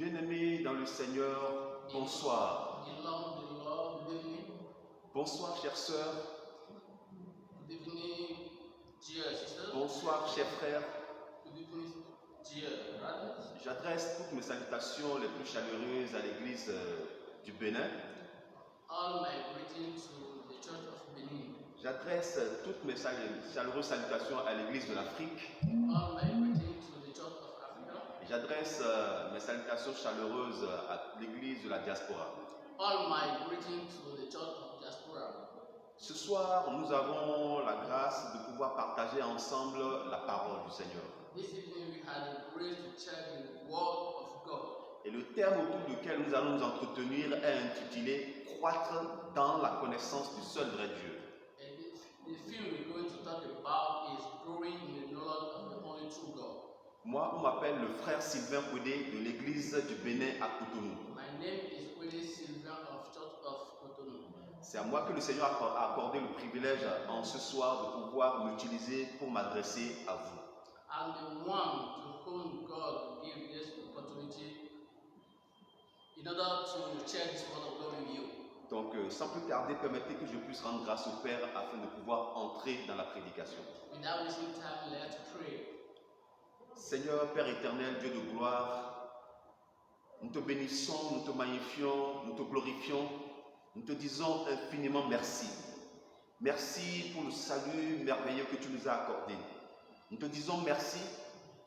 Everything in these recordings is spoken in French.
Bien-aimés dans le Seigneur, bonsoir. Bonsoir, chères sœurs. Bonsoir, chers frères. J'adresse toutes mes salutations les plus chaleureuses à l'église du Bénin. J'adresse toutes mes chaleureuses salutations à l'église de l'Afrique. J'adresse mes salutations chaleureuses à l'église de la diaspora. Ce soir, nous avons la grâce de pouvoir partager ensemble la parole du Seigneur. Et le terme autour duquel nous allons nous entretenir est intitulé « Croître dans la connaissance du seul vrai Dieu ». Moi, on m'appelle le frère Sylvain Kodé de l'église du Bénin à Cotonou. C'est à moi que le Seigneur a accordé le privilège en ce soir de pouvoir m'utiliser pour m'adresser à vous. Donc, sans plus tarder, permettez que je puisse rendre grâce au Père afin de pouvoir entrer dans la prédication. Seigneur, Père éternel, Dieu de gloire, nous te bénissons, nous te magnifions, nous te glorifions, nous te disons infiniment merci. Merci pour le salut merveilleux que tu nous as accordé. Nous te disons merci,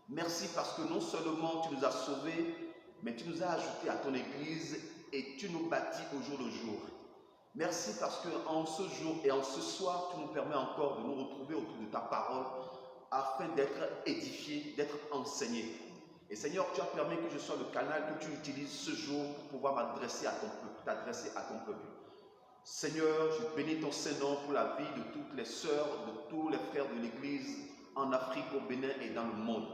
merci parce que non seulement tu nous as sauvés, mais tu nous as ajoutés à ton Église et tu nous bâtis au jour le jour. Merci parce qu'en ce jour et en ce soir, tu nous permets encore de nous retrouver autour de ta parole afin d'être édifiés, d'être enseignés. Et Seigneur, tu as permis que je sois le canal que tu utilises ce jour pour pouvoir m'adresser à ton peuple, t'adresser à ton peuple. Seigneur, je bénis ton Saint-Nom pour la vie de toutes les sœurs, de tous les frères de l'Église en Afrique, au Bénin et dans le monde.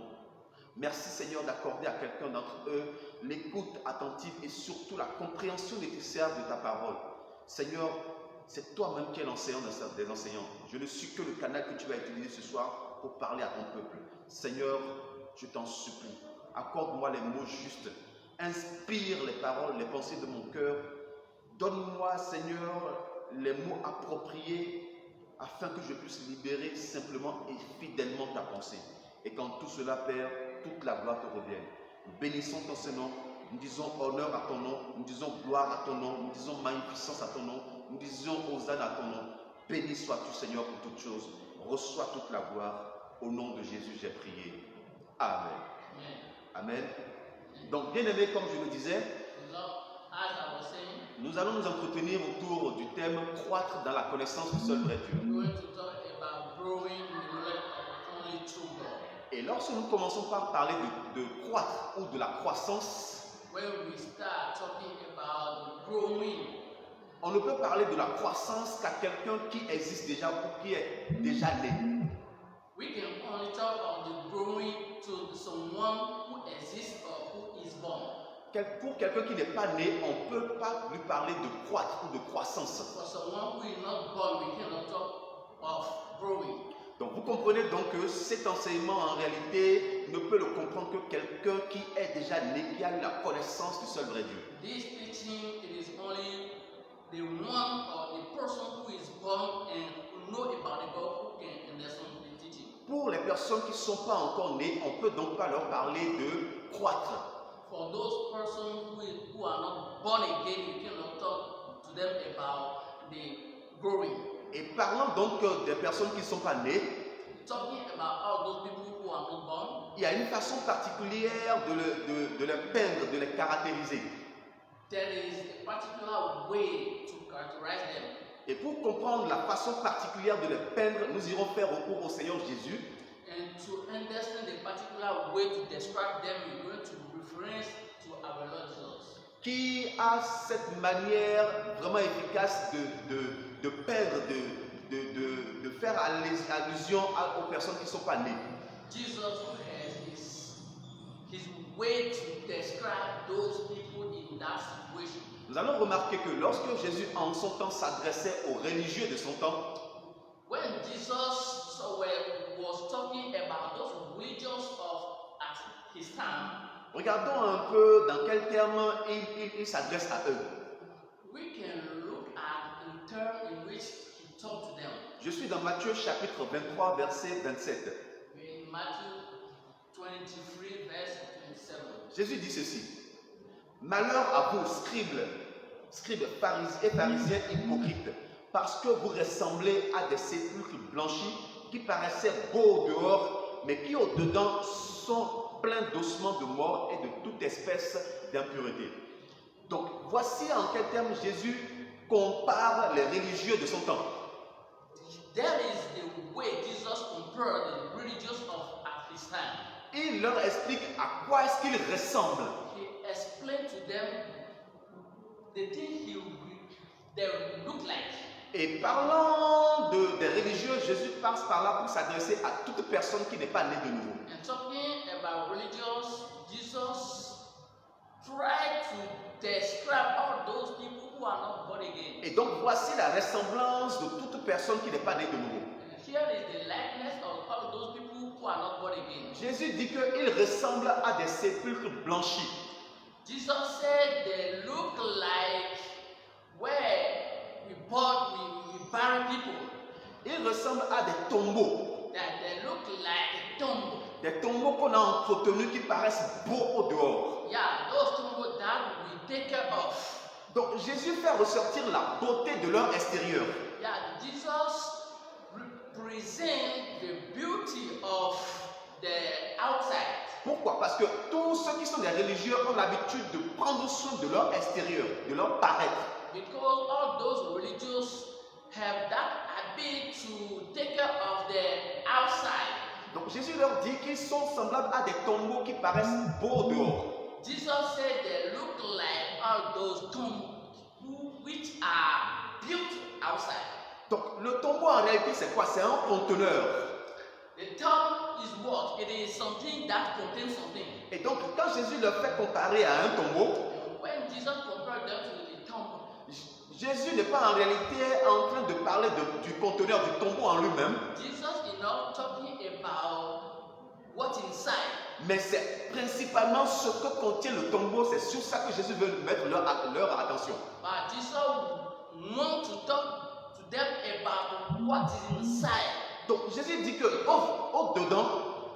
Merci Seigneur d'accorder à quelqu'un d'entre eux l'écoute attentive et surtout la compréhension nécessaire de ta parole. Seigneur, c'est toi-même qui es l'enseignant des enseignants. Je ne suis que le canal que tu vas utiliser ce soir pour parler à ton peuple. Seigneur, je t'en supplie, accorde-moi les mots justes, inspire les paroles, les pensées de mon cœur. Donne-moi, Seigneur, les mots appropriés afin que je puisse libérer simplement et fidèlement ta pensée. Et quand tout cela, Père, toute la gloire te revienne. Nous bénissons ton Saint-Nom, nous disons honneur à ton nom, nous disons gloire à ton nom, nous disons magnificence à ton nom, nous disons hosanna à ton nom. Béni sois-tu, Seigneur, pour toutes choses. Reçois toute la gloire. Au nom de Jésus, j'ai prié. Amen. Amen. Donc, bien aimé, comme je le disais, nous allons nous entretenir autour du thème « Croître dans la connaissance du seul vrai Dieu ». Et lorsque nous commençons par parler de croître ou de la croissance, on ne peut parler de la croissance qu'à quelqu'un qui existe déjà ou qui est déjà né. We can only talk about the growing to someone who exists or who is born. Pour quelqu'un qui n'est pas né, on ne peut pas lui parler de croître ou de croissance. For someone who is not born, we cannot talk of growing. Donc vous comprenez donc que cet enseignement en réalité ne peut le comprendre que quelqu'un qui est déjà né, qui a eu la connaissance du seul vrai Dieu. This teaching, it is only the one or the person who is born and know about the God who can understand the teaching. Pour les personnes qui ne sont pas encore nées, on ne peut donc pas leur parler de croître. For those persons who are not born again, you cannot talk to them about the growing. Et parlant donc des personnes qui ne sont pas nées, Talking about all those people who are not born, il y a une façon particulière de les peindre, de les caractériser. there is a particular way to characterize them. Et pour comprendre la façon particulière de les peindre, nous irons faire recours au Seigneur Jésus. And to understand the particular way to describe them, we're going to reference to our Lord Jesus, Qui a cette manière vraiment efficace de peindre, de faire allusion aux personnes qui ne sont pas nées. Jesus who has his way to describe those people in that situation. Nous allons remarquer que lorsque Jésus en son temps s'adressait aux religieux de son temps, When Jesus was talking about those religions of at his time, Regardons un peu dans quels termes il s'adresse à eux. We can look at in terms in which he talked to them. Je suis dans Matthieu chapitre 23, verset 27. In Matthew 23, verse 27. Jésus dit ceci. Malheur à vous, scribes et pharisiens hypocrites, parce que vous ressemblez à des sépulcres blanchis qui paraissaient beaux au dehors, mais qui au-dedans sont pleins d'ossements de mort et de toute espèce d'impureté. Donc, voici en quels termes Jésus compare les religieux de son temps. That is the way Jesus compared the religious of at his time. Il leur explique à quoi est-ce qu'ils ressemblent. He explained to them the thing they look like. Et parlant des religieux, Jésus passe par là pour s'adresser à toute personne qui n'est pas née de nouveau. And talking about religious, Jesus tried to describe all those people who are not born again. Et donc voici la ressemblance de toute personne qui n'est pas née de nouveau. And here is the likeness of all those people who are not born again. Jésus dit qu'ils ressemblent à des sépulcres blanchis. Jesus said they look like where we bury people. Ils ressemblent à des tombeaux. That they look like a tomb. Des tombeaux qu'on a entretenus qui paraissent beaux au dehors. Yeah, those tombs that we take care of. Donc Jésus fait ressortir la beauté de leur extérieur. Yeah, Jesus represents the beauty of the outside. Pourquoi? Parce que tous ceux qui sont des religieux ont l'habitude de prendre soin de leur extérieur, de leur paraître. Because all those religious have that habit to take care of the outside. Donc Jésus leur dit qu'ils sont semblables à des tombeaux qui paraissent beaux dehors. Jesus said they look like all those tombs which are built outside. Donc le tombeau en réalité c'est quoi? C'est un conteneur. The tomb is what? It is something that contains something. Et donc quand Jésus leur fait comparer à un tombeau, When Jesus compared them to the tomb, Jésus n'est pas en réalité en train de parler du conteneur, du tombeau en lui-même, Jesus is not talking about what's inside. mais c'est principalement ce que contient le tombeau, c'est sur ça que Jésus veut mettre leur attention. But Jesus wants to talk to them about what is inside. Donc Jésus dit que au-dedans,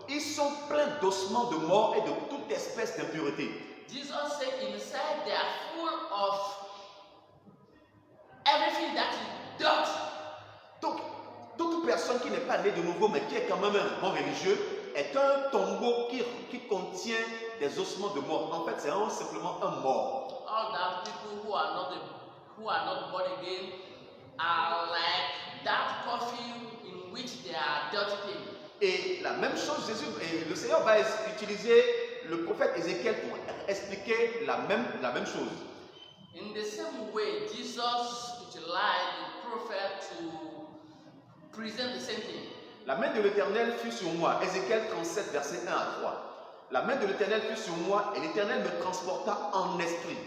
ils sont pleins d'ossements de mort et de toute espèce d'impureté. Jesus said inside they are full of everything that is dirt. Donc, toute personne qui n'est pas née de nouveau, mais qui est quand même un bon religieux, est un tombeau qui contient des ossements de mort. En fait, c'est simplement un mort. All that people who are not born again are like that coffin in which they are dirty things. Et la même chose, le Seigneur va utiliser le prophète Ézéchiel pour expliquer la même chose. In the same way, Jesus utilized the prophet to present the same thing. La main de l'Éternel fut sur moi. Ézéchiel 37, verset 1 à 3. La main de l'Éternel fut sur moi et l'Éternel me transporta en esprit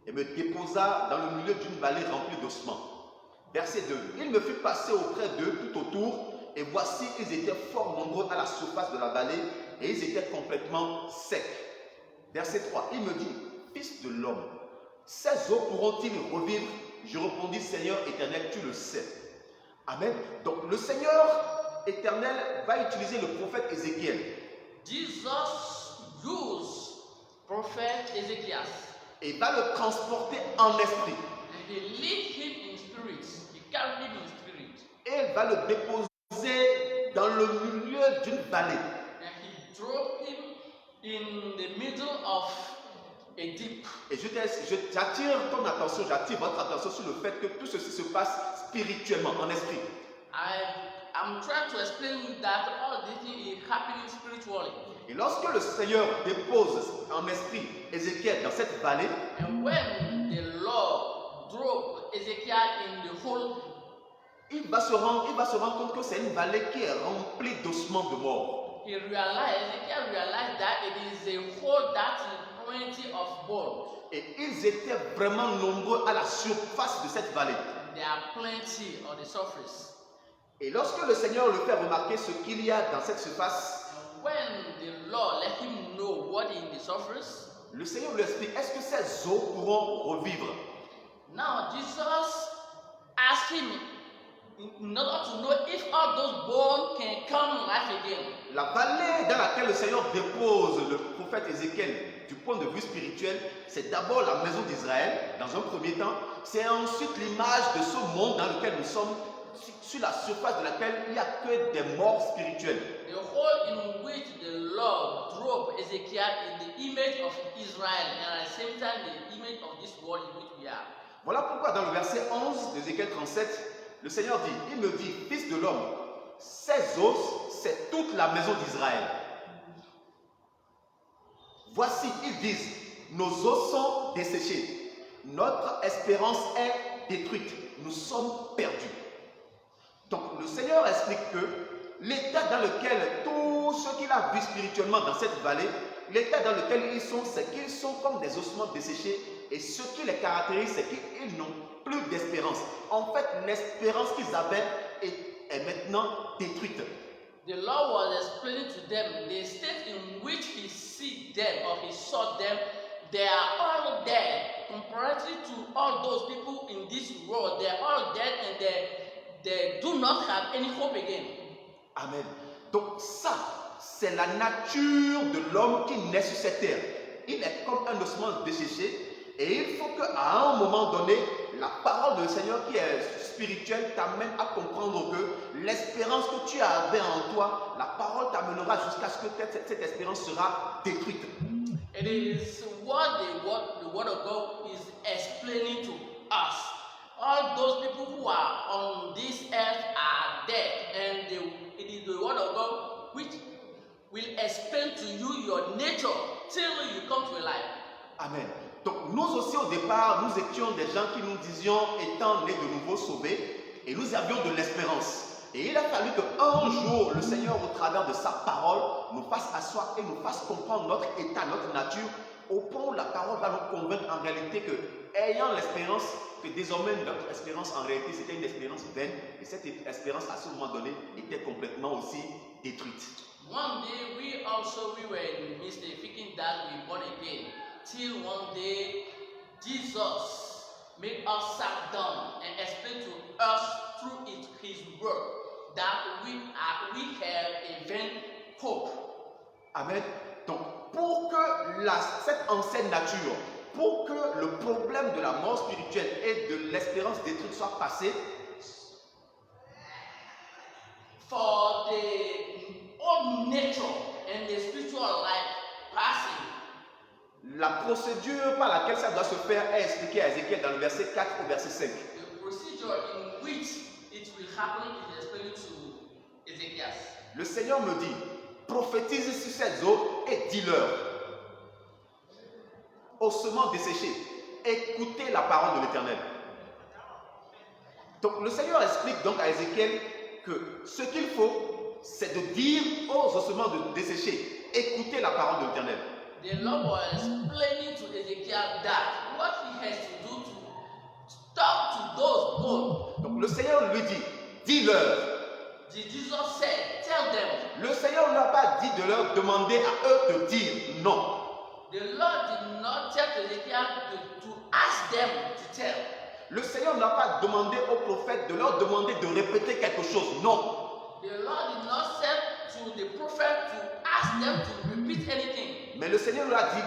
et me déposa dans le milieu d'une vallée remplie d'ossements. Verset 2. Il me fut passé auprès d'eux tout autour et voici, ils étaient fort nombreux à la surface de la vallée et ils étaient complètement secs. Verset 3. Il me dit, fils de l'homme, ces eaux pourront-ils revivre? Je répondis, Seigneur éternel, tu le sais. Amen. Donc le Seigneur éternel va utiliser le prophète Ézéchiel. Jesus used prophet Ezekiel Et va le transporter en esprit. and he lead him in spirit. He carried him in spirit. Et va le déposer dans le milieu d'une vallée. And he drove him in the middle of a deep. Et j'attire votre attention sur le fait que tout ceci se passe spirituellement, en esprit. I'm trying to explain that all this thing is happening spiritually. Et lorsque le Seigneur dépose en esprit Ézéchiel dans cette vallée, And when the Lord drove Ezekiel in the hole, il va se rendre compte que c'est une vallée qui est remplie d'ossements de mort. Ezekiel realized that it is a hole that is plenty of bones. Et ils étaient vraiment nombreux à la surface de cette vallée. There are plenty on the surface. Et lorsque le Seigneur lui fait remarquer ce qu'il y a dans cette surface, And when the Lord let him know what is in the surface. Le Seigneur lui explique, est-ce que ces eaux pourront revivre? Now Jesus asked him in order to know if all those bones can come life again. La vallée dans laquelle le Seigneur dépose le prophète Ézéchiel du point de vue spirituel, c'est d'abord la maison d'Israël, dans un premier temps. C'est ensuite l'image de ce monde dans lequel nous sommes, sur la surface de laquelle il n'y a que des morts spirituels. The hole in which the Lord drove Ezekiel in the image of Israel and at the same time the image of this world in which we are. Voilà pourquoi dans le verset 11 d'Ézéchiel 37, le Seigneur dit, il me dit, fils de l'homme, ces os, c'est toute la maison d'Israël. Voici, ils disent, nos os sont desséchés, notre espérance est détruite, nous sommes perdus. Donc le Seigneur explique que l'état dans lequel tous ceux qu'il a vus spirituellement dans cette vallée, l'état dans lequel ils sont, c'est qu'ils sont comme des ossements desséchés, et ce qui les caractérise, c'est qu'ils n'ont plus d'espérance. En fait, l'espérance qu'ils avaient est maintenant détruite. The Lord was explaining to them the state in which he see them or he saw them. They are all dead comparatively to all those people in this world. They are all dead and they do not have any hope again. Amen. Donc ça, c'est la nature de l'homme qui naît sur cette terre. Il est comme un ossement desséché et il faut qu'à un moment donné, la parole du Seigneur qui est spirituelle t'amène à comprendre que l'espérance que tu avais en toi, la parole t'amènera jusqu'à ce que cette espérance sera détruite. It is what the word of God is explaining to us. All those people who are on this earth are dead, and it is the word of God which will explain to you your nature till you come to life. Amen. Donc nous aussi au départ, nous étions des gens qui nous disions étant nés de nouveau sauvés et nous avions de l'espérance. Et il a fallu qu'un jour le Seigneur au travers de sa parole nous fasse asseoir et nous fasse comprendre notre état, notre nature, au point où la parole va nous convaincre en réalité que ayant l'espérance, que désormais notre espérance en réalité c'était une espérance vaine et cette espérance à ce moment donné était complètement aussi détruite. One day we were in mistake thinking that we born again. Till one day Jesus made us sit down and explain to us through his word that we have a vain hope. Amen. Donc pour que cette ancienne nature, pour que le problème de la mort spirituelle et de l'espérance détruite soit passé, for the old nature and the spiritual life passing, la procédure par laquelle ça doit se faire est expliquée à Ézéchiel dans le verset 4 au verset 5. the procedure in which it will happen is explained to Ezekiel. Le Seigneur me dit, prophétise sur cette eau et dis-leur, ossements desséchés, écoutez la parole de l'Éternel. Donc le Seigneur explique donc à Ézéchiel que ce qu'il faut, c'est de dire aux ossements desséchés, écoutez la parole de l'Éternel. The Lord was explaining to Ezekiel that what he has to do to talk to those bones. Donc le Seigneur lui dit, dis-leur. Jesus said, tell them. Le Seigneur ne leur a pas dit de leur demander à eux de dire non. The Lord did not tell Ezekiel to ask them to tell. Le Seigneur n'a pas demandé aux prophètes de leur demander de répéter quelque chose. Non. The Lord did not say to the prophet to ask them to repeat anything. Mais le Seigneur leur a dit,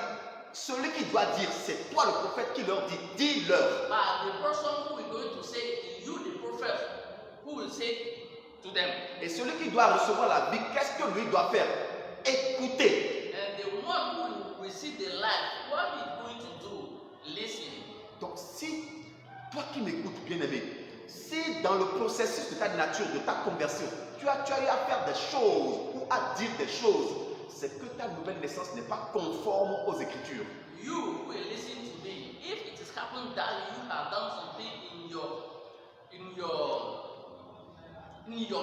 celui qui doit dire, c'est toi le prophète qui leur dit, dis-leur. But the person who is going to say is you, the prophet, who will say to them. Et celui qui doit recevoir la vie, qu'est-ce que lui doit faire? Écouter. And the one who will receive the life, what he is going to do? Listen. Donc si, toi qui m'écoutes bien aimé, si dans le processus de ta nature, de ta conversion, tu as eu à faire des choses ou à dire des choses, c'est que ta nouvelle naissance n'est pas conforme aux Écritures. You who will listen to me, if it has happened that you have done something in your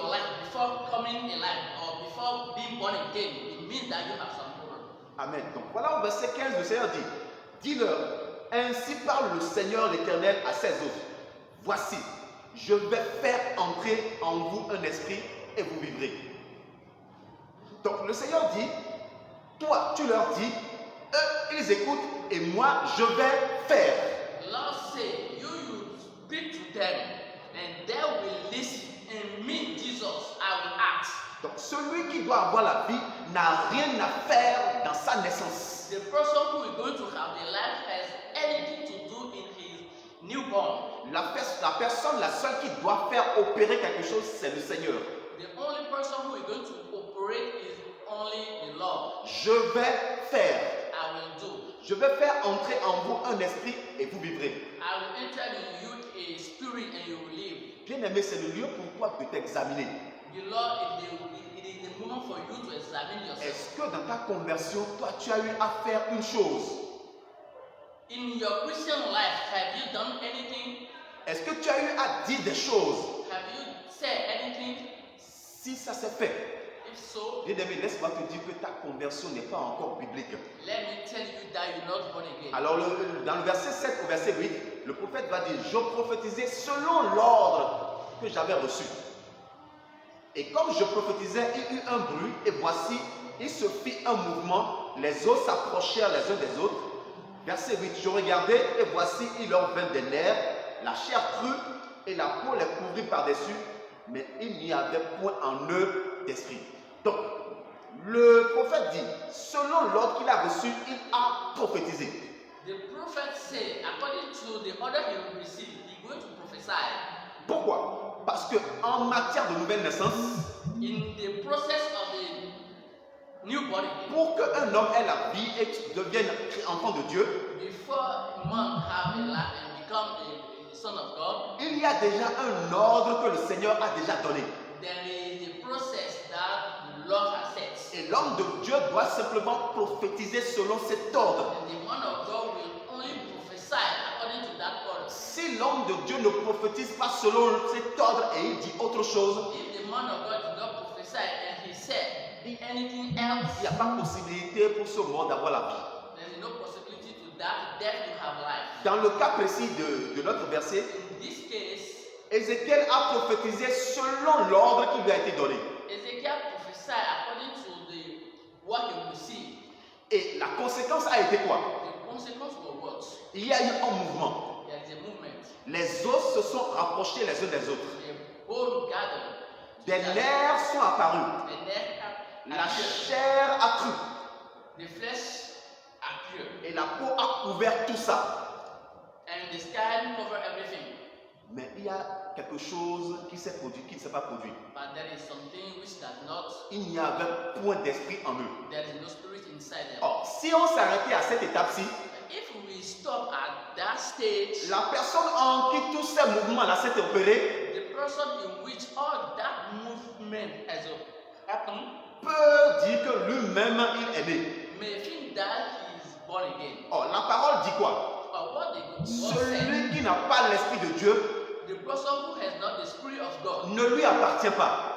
life before coming alive or before being born again, it means that you have some problem. Amen. Donc voilà au verset 15, le Seigneur dit, dis-leur, ainsi parle le Seigneur l'Éternel à ses hôtes. Voici, je vais faire entrer en vous un esprit et vous vivrez. Donc le Seigneur dit, toi tu leur dis, Eux, ils écoutent et moi, je vais faire. The Lord said, you speak to them, and they will listen. And me, Jesus, I will act. Donc celui qui doit avoir la vie n'a rien à faire dans sa naissance. The person who is going to have the life has anything to do in his newborn. La personne, la seule qui doit faire opérer quelque chose, c'est le Seigneur. The only person who is going to operate is only the Lord. Je vais faire. I will do. Je vais faire entrer en vous un esprit et vous vivrez. I will enter in you a spirit and you will live. Bien aimé, c'est le lieu pour toi de t'examiner. The Lord it is the moment for you to examine yourself. Est-ce que dans ta conversion, toi, tu as eu à faire une chose? In your Christian life, have you done anything? Est-ce que tu as eu à dire des choses? Have you said anything? Si ça s'est fait, If so, bien aimé, laisse-moi te dire que ta conversion n'est pas encore biblique. let me tell you that you're not born again. Alors, dans le verset 7 au verset 8, le prophète va dire, je prophétisais selon l'ordre que j'avais reçu. Et comme je prophétisais, il y eut un bruit, et voici, il se fit un mouvement, les os s'approchèrent les uns des autres. Verset 8, je regardais, et voici, il leur vint des nerfs, la chair crue, et la peau les couvrit par-dessus, mais il n'y avait point en eux d'esprit. Donc, le prophète dit, selon l'ordre qu'il a reçu, il a prophétisé. The prophet said, according to the order he received, he's going to prophesy. Pourquoi? Parce qu'en matière de nouvelle naissance, In the process of the new body, pour qu'un homme ait la vie et devienne enfant de Dieu, before man have a life and become a son of God, il y a déjà un ordre que le Seigneur a déjà donné. there is a process that the Lord has set. Et l'homme de Dieu doit simplement prophétiser selon cet ordre. And the man of God will only prophesy according to that order. Si l'homme de Dieu ne prophétise pas selon cet ordre et il dit autre chose, If the man of God did not prophesy and he said anything else, il n'y a pas possibilité pour ce mort d'avoir la vie. there is no possibility to that death to have life. Dans le cas précis de notre verset, In this case, Ézéchiel a prophétisé selon l'ordre qui lui a été donné. Ezekiel prophesied according to what he received. Et la conséquence a été quoi? The consequence was what? Il y a eu un mouvement. There is a movement. Les os se sont rapprochés les uns des autres. The bone gathered. Des nerfs sont apparus. The neck La appeared. chair a cru. The flesh appeared. Et la peau a couvert tout ça. And the sky covered everything. Mais il y a quelque chose qui s'est produit, qui ne s'est pas produit. But there is something which does not, Il n'y avait point d'esprit en eux. there is no spirit inside them. Or, si on s'arrêtait à cette étape-ci, If we stop at that stage, la personne en qui tous ces mouvements-là s'est opéré the person in which all that movement has happened peut dire que lui-même, il est né. may think that he is born again. Or, la parole dit quoi? But what the God said, Celui qui n'a pas l'esprit de Dieu the person who has not the spirit of God, ne lui appartient pas.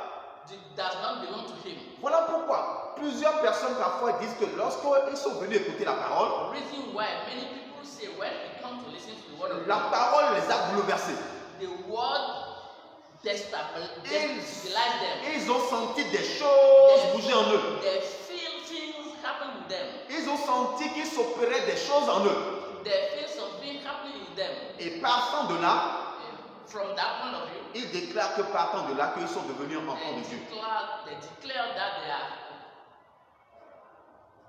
does not belong to him. Voilà pourquoi plusieurs personnes parfois disent que lorsqu'ils sont venus écouter la parole, The reason why many people say when we come to listen to the word of la God, parole les a bouleversés. the word destabilizes them. Ils ont senti des choses bouger en eux. They feel things happen to them. Ils ont senti qu'il s'opérait des choses en eux. They feel something happening in them. Et partant de là, And from that point of view, ils déclarent que partant de là, qu'ils sont devenus enfants de Dieu. they declare that they are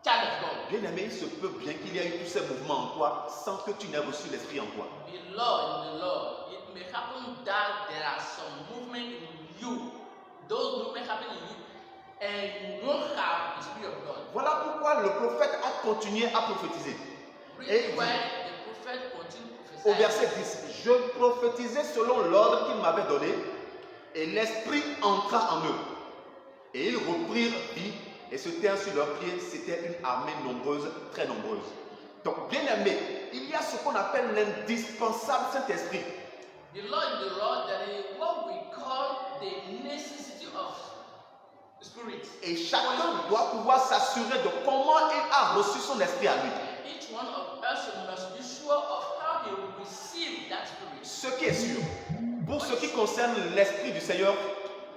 child of God. Bien aimé, il se peut bien qu'il y ait eu tous ces mouvements en toi sans que tu n'aies reçu l'esprit en toi. Beloved in the Lord, it may happen that there are some movement in you. Those movements happen in you, and you won't have the Spirit of God. Voilà pourquoi le prophète a continué à prophétiser. Et Reason why the prophet continued to au prophesy. verset 10, je prophétisais selon l'ordre qu'il m'avait donné, et l'esprit entra en eux. Et ils reprirent vie, et se tinrent sur leurs pieds. C'était une armée nombreuse, très nombreuse. Donc, bien aimé, il y a ce qu'on appelle l'indispensable Saint-Esprit. Beloved in the Lord, there is what we call the necessity of the Spirit. Et chacun doit pouvoir s'assurer de comment il a reçu son esprit à lui. Each one of us must be sure of how he will receive that Spirit. Ce qui est sûr, pour ce qui concerne l'esprit du Seigneur,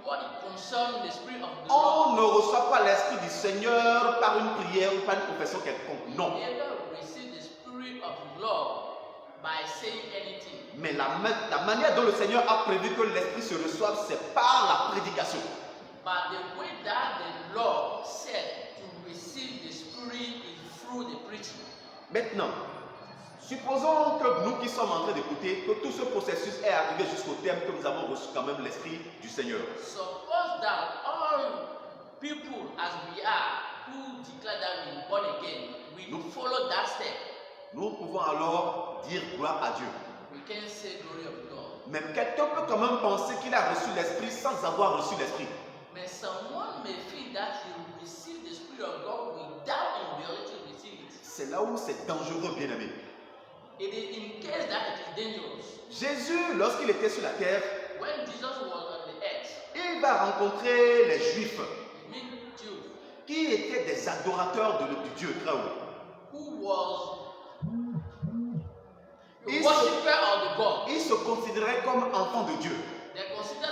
what concerns the Spirit of the On Lord. ne reçoit pas l'Esprit du Seigneur par une prière ou par une confession quelconque. Non. You never receive the Spirit of the Lord by saying anything. Mais la manière dont le Seigneur a prévu que l'Esprit se reçoive, c'est par la prédication. But the way that the Lord said to receive the Spirit is through the preaching. Maintenant, supposons que nous qui sommes en train d'écouter, que tout ce processus est arrivé jusqu'au terme que nous avons reçu quand même l'Esprit du Seigneur. Suppose that all people as we are who declare that we are born again, we follow that step. Nous pouvons alors dire gloire à Dieu. We can say glory of God. Mais quelqu'un peut quand même penser qu'il a reçu l'Esprit sans avoir reçu l'Esprit. But someone may feel that he received the Spirit of God without in reality receiving it. C'est là où c'est dangereux, bien-aimé. It is in case that it is dangerous. Jésus, lorsqu'il était sur la terre, When Jesus was on the earth, il va rencontrer les Juifs he met Jews qui étaient des adorateurs du Dieu très haut. who was Ils a worshipper of the God. Ils se considéraient comme enfants de Dieu. They consider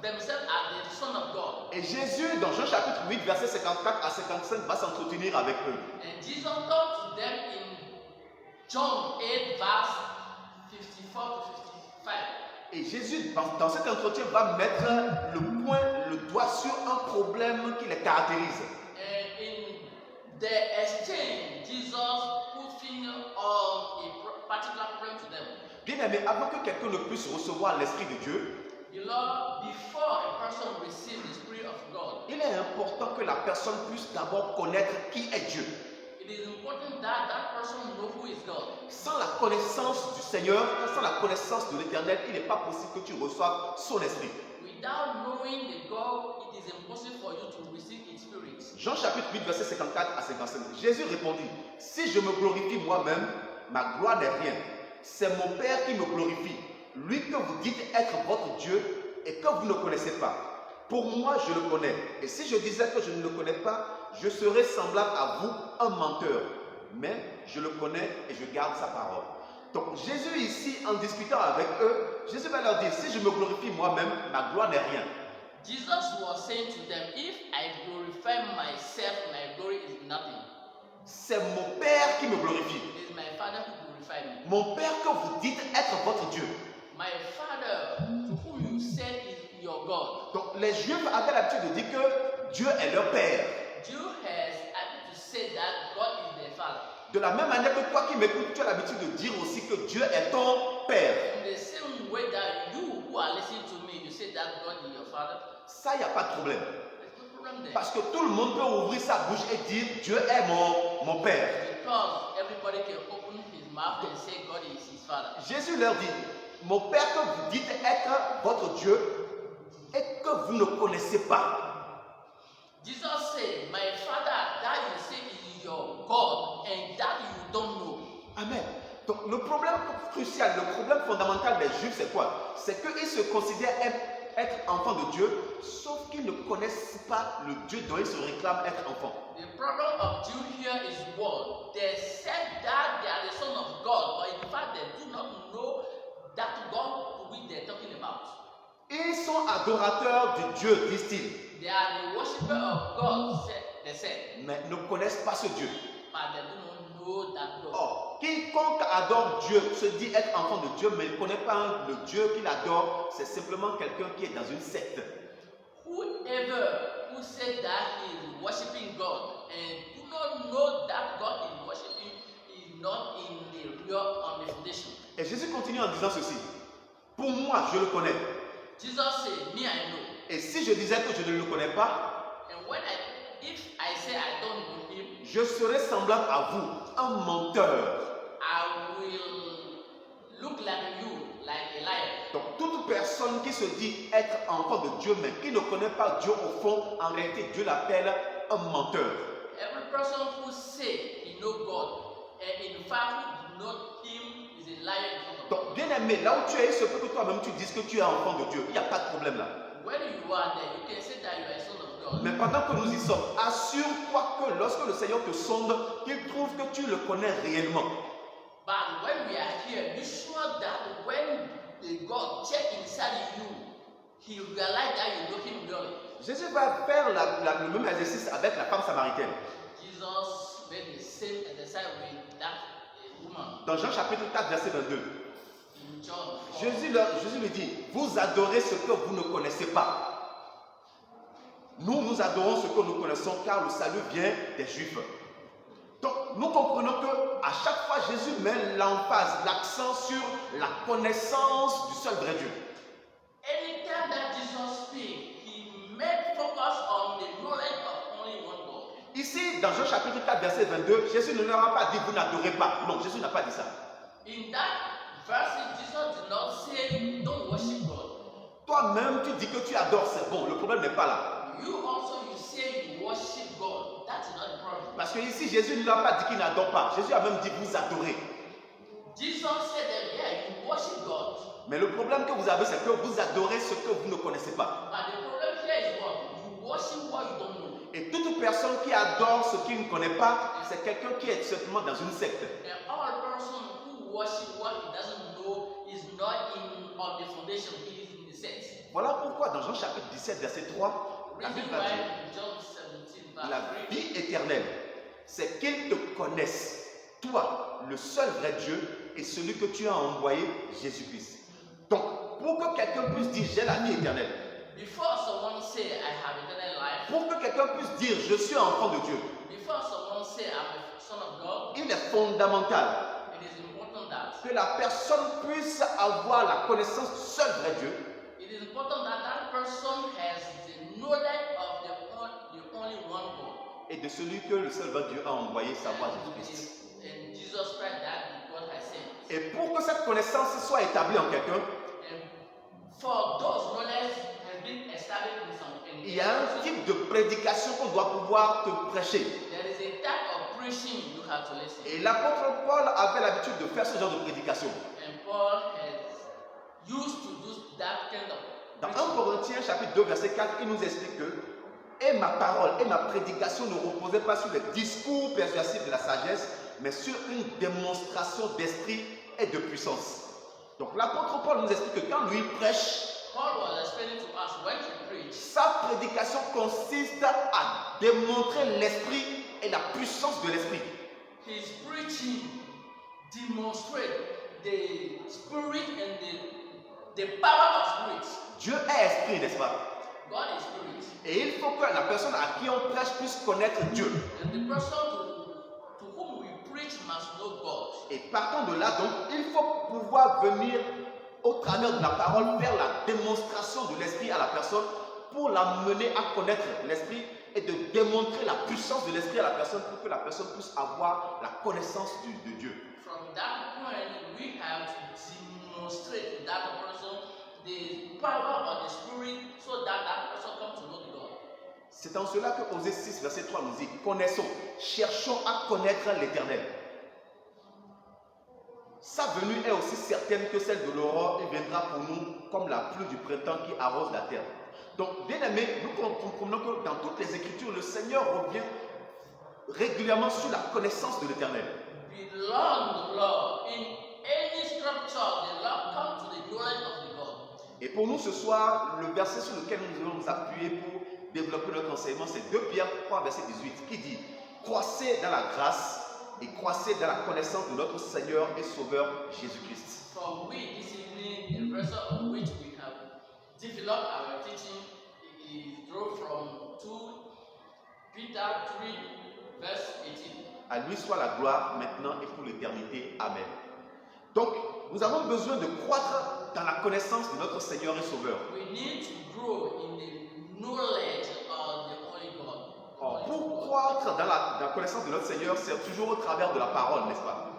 themselves as the son of God. Et Jésus, dans Jean chapitre 8, versets 54 à 55, va s'entretenir avec eux. And Jesus talked to them in John 8, verse 54 to 55. Et Jésus, dans cet entretien, va mettre le doigt sur un problème qui les caractérise. And in the exchange, Jesus put finger on a particular problem to them. Bien aimé, avant que quelqu'un ne puisse recevoir l'Esprit de Dieu, Beloved, before a person receives the Spirit of God, il est important que la personne puisse d'abord connaître qui est Dieu. it is important that that person know who is God. Sans la connaissance du Seigneur, sans la connaissance de l'Éternel, il n'est pas possible que tu reçoives son Esprit. Without knowing the God, it is impossible for you to receive His Spirit. Jean chapitre 8, verset 54 à 55. Jésus répondit, si je me glorifie moi-même, ma gloire n'est rien. C'est mon Père qui me glorifie, lui que vous dites être votre Dieu et que vous ne connaissez pas. Pour moi, je le connais. Et si je disais que je ne le connais pas, je serais semblable à vous, un menteur. Mais je le connais et je garde sa parole. Donc Jésus ici, en discutant avec eux, Jésus va leur dire, si je me glorifie moi-même, ma gloire n'est rien. Jesus was saying to them, if I glorify myself, my glory is nothing. C'est mon Père qui me glorifie. It is my Father who glorifies me. Mon Père que vous dites être votre Dieu. My Father, to whom you said is your God. Donc les Juifs avaient l'habitude de dire que Dieu est leur Père. Jew has habitude to say that God is their Father. De la même manière que toi qui m'écoutes, tu as l'habitude de dire aussi que Dieu est ton Père. In the same way that you who are listening to me, you say that God is your Father. Ça, il n'y a pas de problème. There's no problem there. Parce que tout le monde peut ouvrir sa bouche et dire Dieu est mon Père. Because everybody can open his mouth and say God is his Father. Jésus leur dit, mon Père que vous dites être votre Dieu et que vous ne connaissez pas. Jesus said, my Father that you say is your God and that you don't know. Amen. Donc le problème crucial, le problème fondamental des Juifs, c'est quoi? C'est qu'ils se considèrent être enfants de Dieu, sauf qu'ils ne connaissent pas le Dieu dont ils se réclament être enfants. The problem of Jew here is what? They said that they are the son of God, but in fact they do not know that God which they are talking about. Ils sont adorateurs du Dieu, disent-ils, They are the worshipper of God, they said, mais ne connaissent pas ce Dieu. but they do not know that God. Or, quiconque adore Dieu se dit être enfant de Dieu, mais ne connaît pas le Dieu qu'il adore, c'est simplement quelqu'un qui est dans une secte. Whoever who said that he is worshiping God and do not know that God is worshiping is not in the real on the foundation. Et Jésus continue en disant ceci. Pour moi, je le connais. Jesus said, me I know. Et si je disais que je ne le connais pas, And if I say I don't know him, je serais semblable à vous, un menteur. I will look like you, like a liar. Donc toute personne qui se dit être enfant de Dieu, mais qui ne connaît pas Dieu au fond, en réalité, Dieu l'appelle un menteur. Every person who say he know God and in fact who do not him is a liar in front of God. Donc bien aimé, là où tu es, il se peut que toi-même tu dises que tu es enfant de Dieu. Il n'y a pas de problème là. When you are there, you can say that you are a son of God. Mais pendant que nous y sommes, assure-toi que lorsque le Seigneur te sonde, qu'il trouve que tu le connais réellement. But when we are here, be sure that when the God check inside you, he realized that you know him really. Jésus va faire le même exercice avec la femme samaritaine. Jesus made the same exercise with that woman Dans Jean chapitre 4, verset 22, in John 4. Jésus lui dit, vous adorez ce que vous ne connaissez pas. Nous adorons ce que nous connaissons car le salut vient des Juifs. Donc nous comprenons que à chaque fois Jésus met l'emphase, l'accent sur la connaissance du seul vrai Dieu. Anytime that Jesus speaks, he made focus on the knowledge of only one God. Ici, dans Jean chapitre 4, verset 22, Jésus ne leur a pas dit vous n'adorez pas. Non, Jésus n'a pas dit ça. In that verse, Jesus did not say don't worship God. Toi-même, tu dis que tu adores, c'est bon, le problème n'est pas là. You say you worship God. That is not the problem. Parce que ici, Jésus ne leur a pas dit qu'il n'adore pas. Jésus a même dit vous adorez. Jesus said that yeah, you worship God. Mais le problème que vous avez, c'est que vous adorez ce que vous ne connaissez pas. But the problem here is what? You worship what you don't know. Et toute personne qui adore ce qu'il ne connaît pas, c'est quelqu'un qui est simplement dans une secte. And all person who worship what he doesn't know is not on the foundation, he is in the sect. Voilà pourquoi dans Jean chapitre 17, verset 3, la Bible va dire, la vie éternelle, c'est qu'ils te connaissent, toi, le seul vrai Dieu, et celui que tu as envoyé, Jésus-Christ. Donc, pour que quelqu'un puisse dire j'ai la vie éternelle, before someone say I have eternal life, pour que quelqu'un puisse dire je suis enfant de Dieu, before someone say I'm a son of God, il est fondamental it is important that que la personne puisse avoir la connaissance du seul vrai Dieu. It is important that that person has the knowledge of the only one God. Et de celui que le seul vrai Dieu a envoyé, savoir Jésus-Christ. And Jesus Christ that God has sent. Et pour que cette connaissance soit établie en quelqu'un, for those knowledge has been established in some. Il y a un type de prédication qu'on doit pouvoir te prêcher. There is a type of preaching you have to listen. Et l'apôtre Paul avait l'habitude de faire ce genre de prédication. And Paul has used to do that kind of. Dans 1 Corinthiens chapitre 2 verset 4, il nous explique que et ma parole et ma prédication ne reposaient pas sur les discours persuasifs de la sagesse, mais sur une démonstration d'esprit et de puissance. Donc l'apôtre Paul nous explique que quand lui prêche, Paul was explaining to us when he preached. Sa prédication consiste à démontrer l'esprit et la puissance de l'esprit. His preaching demonstrates the spirit and the power of spirit. Dieu est esprit, n'est-ce pas? God is spirit. Et il faut que la personne à qui on prêche puisse connaître Dieu. And the person to whom we preach must know God. Et partant de là, donc, il faut pouvoir venir au travers de la parole faire la démonstration de l'esprit à la personne pour la mener à connaître l'esprit et de démontrer la puissance de l'esprit à la personne pour que la personne puisse avoir la connaissance de Dieu. From that point, we have to demonstrate to that person the power of the spirit so that that person comes to know God. C'est en cela que Osée 6, verset 3 nous dit, connaissons, cherchons à connaître l'Éternel. Sa venue est aussi certaine que celle de l'aurore et viendra pour nous comme la pluie du printemps qui arrose la terre. Donc, bien aimé, nous comprenons que dans toutes les Écritures, le Seigneur revient régulièrement sur la connaissance de l'Éternel. Belong, Lord. In any scripture, the Lord comes to the knowledge of the God. Et pour nous ce soir, le verset sur lequel nous allons nous appuyer pour développer notre enseignement, c'est 2 Pierre 3, verset 18, qui dit « Croissez dans la grâce et croissez dans la connaissance de notre Seigneur et Sauveur Jésus-Christ. » For we this evening, the verse on which we have developed our teaching is drawn from 2 Peter 3, verse 18. À lui soit la gloire maintenant et pour l'éternité. Amen. Donc, nous avons besoin de croître dans la connaissance de notre Seigneur et Sauveur. We need to grow in the knowledge of the Holy God. Or, pour croître dans la connaissance de notre Seigneur, c'est toujours au travers de la parole, n'est-ce pas?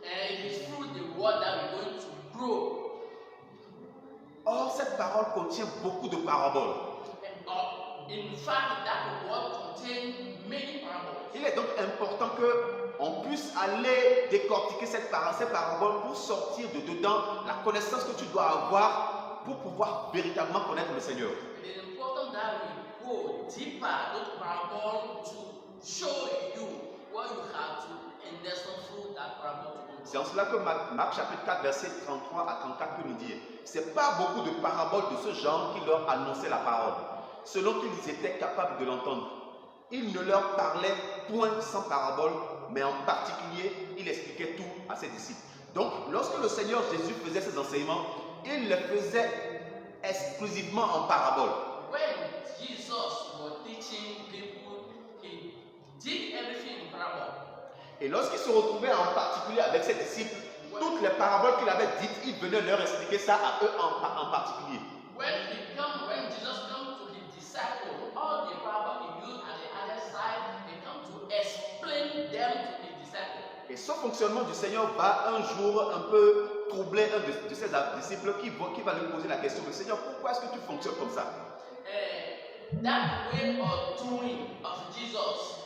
And it is through the word that we're going to grow. Or, cette parole contient beaucoup de paraboles. In fact, that word contains many parables. Il est donc important qu'on puisse aller décortiquer ces paraboles pour sortir de dedans la connaissance que tu dois avoir pour pouvoir véritablement connaître le Seigneur. It is important that we go deeper into parable to show you what you have to understand through that parable to C'est en cela que Marc chapitre 4, verset 33 à 34 peut nous dire, c'est pas beaucoup de paraboles de ce genre qui leur annonçaient la parole, selon qu'ils étaient capables de l'entendre. Il ne leur parlait point sans parabole, mais en particulier, il expliquait tout à ses disciples. Donc, lorsque le Seigneur Jésus faisait ses enseignements, il le faisait exclusivement en parabole. When Jesus was teaching people, he did everything in parable. Et lorsqu'il se retrouvait en particulier avec ses disciples, toutes les paraboles qu'il avait dites, il venait leur expliquer ça à eux en particulier. When Jesus comes to his disciples, all the parable he used at the other side, he comes to explain them to his disciples. Et ce fonctionnement du Seigneur va un jour un peu troubler un de ses disciples qui va lui poser la question, le Seigneur, pourquoi est-ce que tu fonctionnes comme ça? That way of doing of Jesus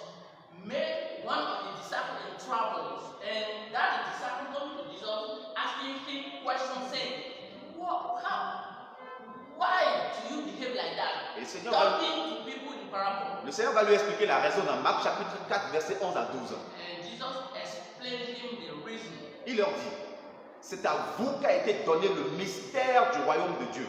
made one of the disciples in troubles, and that disciple come to Jesus asking him questions, saying, why do you behave like that? Et le Seigneur Talking to people in parable. Le Seigneur va lui expliquer la raison dans Marc chapitre 4, verset 11 à 12. And Jesus explained him the reason. Il leur dit, c'est à vous qu'a été donné le mystère du royaume de Dieu.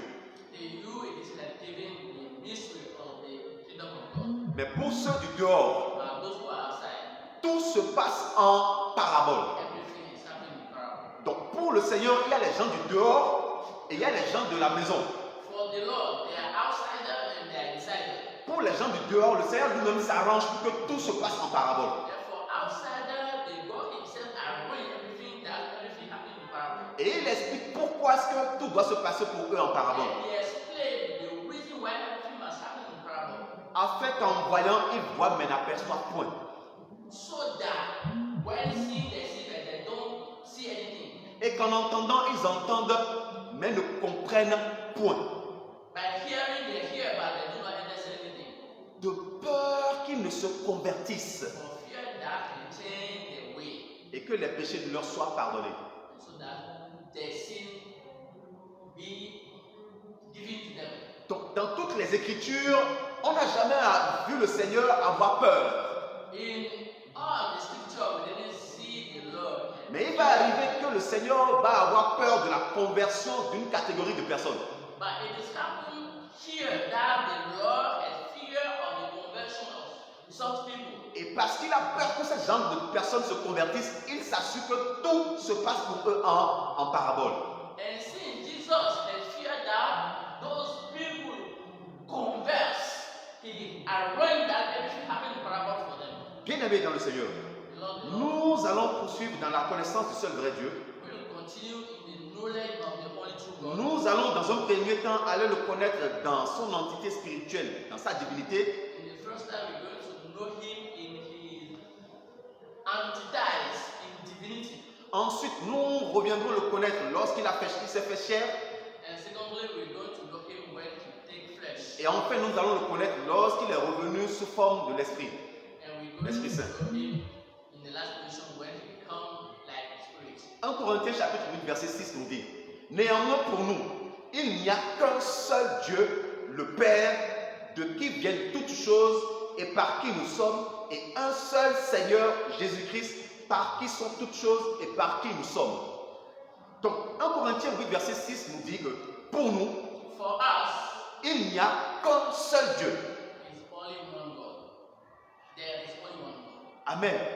To you it is like given the mystery of the kingdom of God. Mais pour ceux du dehors, But those who are outside, tout se passe en parabole. everything is happening in parable. Donc pour le Seigneur, il y a les gens du dehors et il y a les gens de la maison. For the Lord, they are outsiders and they are insiders. Pour les gens du dehors, le Seigneur lui-même s'arrange pour que tout se passe en parabole. Therefore, outsider, the God himself arrange everything that everything happens in parable. Et il explique pourquoi est-ce que tout doit se passer pour eux en parabole. And he explained the reason why everything must happen in parable. Afin qu'en voyant, ils voient mais n'aperçoivent point. So that when seeing they see that they don't see anything. Et qu'en entendant, ils entendent mais ne comprennent point. By hearing they hear but they do not understand anything. De peur qu'ils ne se convertissent For fear that they change their way. et que les péchés ne leur soient pardonnés. So that their sin be given to them. Donc, dans toutes les Écritures, on n'a jamais vu le Seigneur avoir peur. In all the scripture, we didn't see the Lord. Mais il va arriver que le Seigneur va avoir peur de la conversion d'une catégorie de personnes. But it is happened here that the Lord has fear of the conversion of such people. Et parce qu'il a peur que ce genre de personnes se convertissent, il s'assure que tout se passe pour eux en parabole. And since Jesus has feared that those people converse, he arranged that everything happened in parable for them. Bien-aimés dans le Seigneur, The Lord, nous allons poursuivre dans la connaissance du seul vrai Dieu. we will continue in the knowledge of the only true God. Nous allons dans un premier temps aller le connaître dans son entité spirituelle, dans sa divinité. In the first time, we're going to know him in his entities, in divinity. Ensuite, nous reviendrons le connaître lorsqu'il s'est fait chair. And secondly, we're going to know him when he takes flesh. Et enfin, nous allons le connaître lorsqu'il est revenu sous forme de l'Esprit. And we're going L'Esprit to Saint. know him in the last position when he becomes like the Spirit. 1 Corinthiens chapitre 8, verset 6 nous dit, néanmoins pour nous, il n'y a qu'un seul Dieu, le Père, de qui viennent toutes choses et par qui nous sommes, et un seul Seigneur, Jésus-Christ, par qui sont toutes choses et par qui nous sommes. Donc 1 Corinthiens 8, verset 6 nous dit que pour nous, For us, il n'y a qu'un seul Dieu. is only one God. There is only one God. Amen. Amen.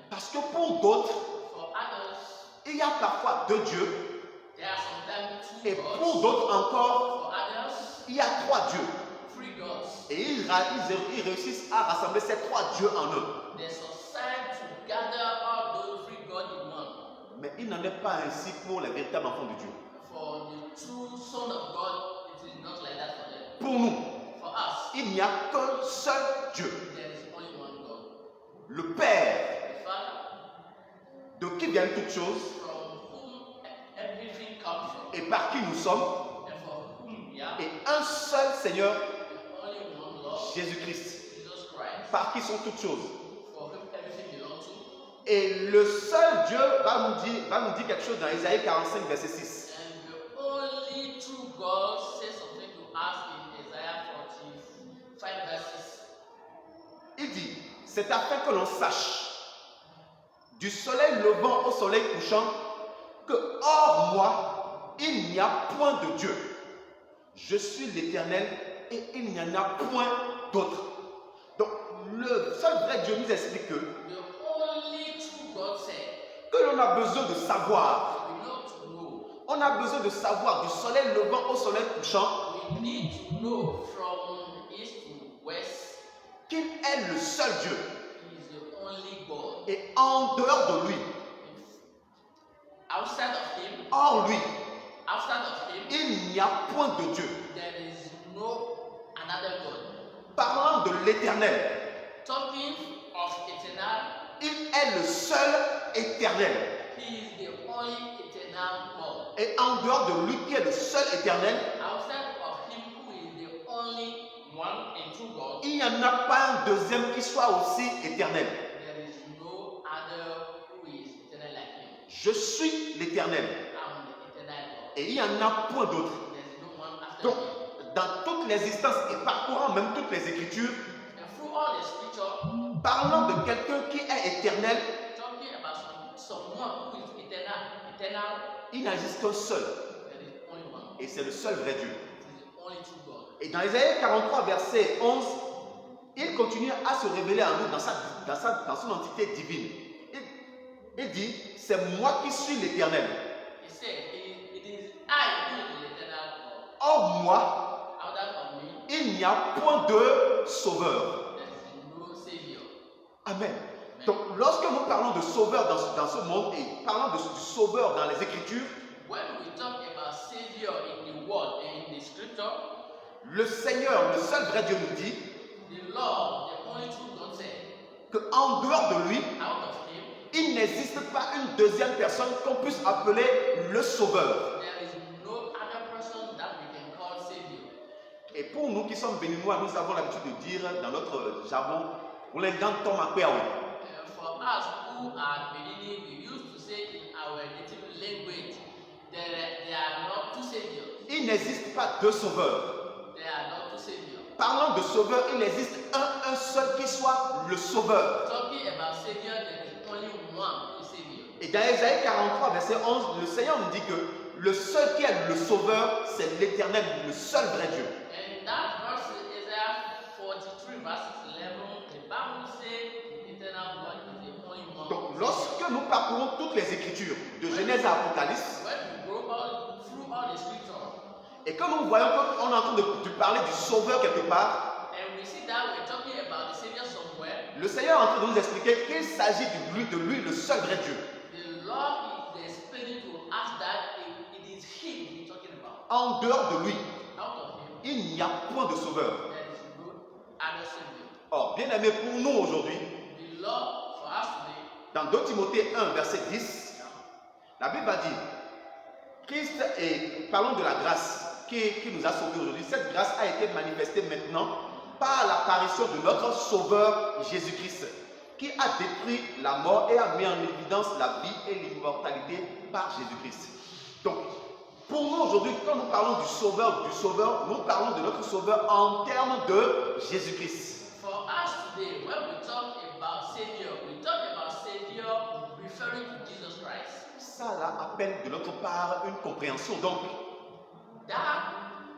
Parce que pour d'autres, For others, il y a parfois deux dieux, there are sometimes et two gods. pour d'autres encore, For others, il y a trois dieux. three gods. Et ils réussissent à rassembler ces trois dieux en eux. They succeed to gather all those three gods in one. Mais il n'en est pas ainsi pour les véritables enfants de Dieu. For the true Son of God, it is not like that for them. Pour nous, For us, il n'y a qu'un seul Dieu, there is only one God. le Père, The Father, de qui viennent toutes choses from whom everything comes from, et par qui nous sommes, and for whom we are, et un seul Seigneur, only one Lord, Jésus-Christ, Jesus Christ, par qui sont toutes choses. for whom everything belongs to. Et le seul Dieu va nous dire quelque chose dans Isaïe 45, verset 6. And the only true God says something to us in Isaiah 45 verses. Il dit, c'est afin que l'on sache, du soleil levant au soleil couchant, que hors moi, il n'y a point de Dieu. Je suis l'Éternel et il n'y en a point d'autre. Donc, le seul vrai Dieu nous explique The only true God said, que l'on a besoin de savoir. we know to know. On a besoin de savoir du soleil levant au soleil couchant We need to know from east to west. qu'il est le seul Dieu. He is the only God. Et en dehors de lui, Outside of Him, hors lui, outside of Him, il n'y a point de Dieu. there is no another God. Parlant de l'Éternel, Talking of eternal, il est le seul éternel. He is the only eternal God. Et en dehors de lui qui est le seul éternel, Outside of Him who is the only one and true God, il n'y en a pas un deuxième qui soit aussi éternel. there is no other who is eternal like Him. Je suis l'Éternel. I'm the eternal God. Et il n'y en a point d'autre. There is no one after Donc, Him. dans toutes les instances et parcourant même toutes les Écritures, And through all the scripture, parlant de quelqu'un qui est éternel, talking about someone who is eternal, il n'existe qu'un seul. there is only one. Et c'est le seul vrai Dieu. It is the only true God. Et dans Isaïe 43, verset 11, il continue à se révéler à nous dans son entité divine. Il dit, c'est moi qui suis l'Éternel. He said, it is I who is the eternal God. Hors moi, Out of me, il n'y a point de sauveur. there is no Savior. Amen. Donc, lorsque nous parlons de sauveur dans ce monde et parlons du sauveur dans les Écritures, When we talk about Savior in the Word and in the Scripture, le Seigneur, le seul vrai Dieu, nous dit the Lord, the only true God, said, qu'en dehors de lui, out of Him, il n'existe pas une deuxième personne qu'on puisse appeler le sauveur. there is no other person that we can call Savior. Et pour nous qui sommes béninois, nous avons l'habitude de dire dans notre jargon, on les dents tombent à péaou. For us who are Benini, we used to say in our native language, there are not two Saviors. Il n'existe pas deux sauveurs. There are not two Saviors. Parlant de sauveur, il existe un seul qui soit le sauveur. Talking about Savior, there is only one who is Savior. Et dans Isaïe 43, verset 11, le Seigneur nous dit que le seul qui est le sauveur, c'est l'Éternel, le seul vrai Dieu. And that verse, Isaiah 43, verse 11, the Bible says the eternal God is the only one. Donc, lorsque nous parcourons toutes les Écritures, de Genèse à Apocalypse, When we go through all the scripture, et que nous voyons qu'on est en train de parler du sauveur quelque part, and we see that we're talking about the Savior somewhere, le Seigneur est en train de nous expliquer qu'il s'agit de lui, le seul vrai Dieu. the Lord is explaining to us that it is Him we're talking about. En dehors de lui, Out of Him, il n'y a point de sauveur. there is no other Savior. Or, bien aimé, pour nous aujourd'hui, The Lord, for us today, dans 2 Timothée 1, verset 10, la Bible va dire, Christ, et parlons de la grâce qui nous a sauvés aujourd'hui, cette grâce a été manifestée maintenant par l'apparition de notre Sauveur Jésus-Christ, qui a détruit la mort et a mis en évidence la vie et l'immortalité par Jésus-Christ. Donc, pour nous aujourd'hui, quand nous parlons du Sauveur, nous parlons de notre Sauveur en termes de Jésus-Christ. for us today, when we talk about Savior, we talk about Savior referring to Jesus Christ. Ça là appelle de notre part une compréhension. Donc, That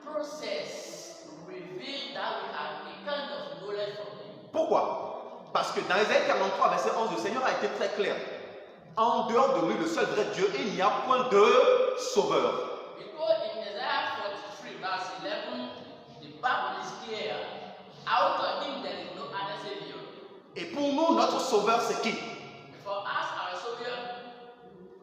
process reveals that we have a kind of knowledge from Him. pourquoi? Parce que dans Isaïe 43, verset 11, le Seigneur a été très clair. En dehors de lui, le seul vrai Dieu, il n'y a point de sauveur. Because in Isaiah 43, verse 11, the Bible is clear. Out of Him there is no other Savior. Et pour nous, notre sauveur, c'est qui? For us, our Savior,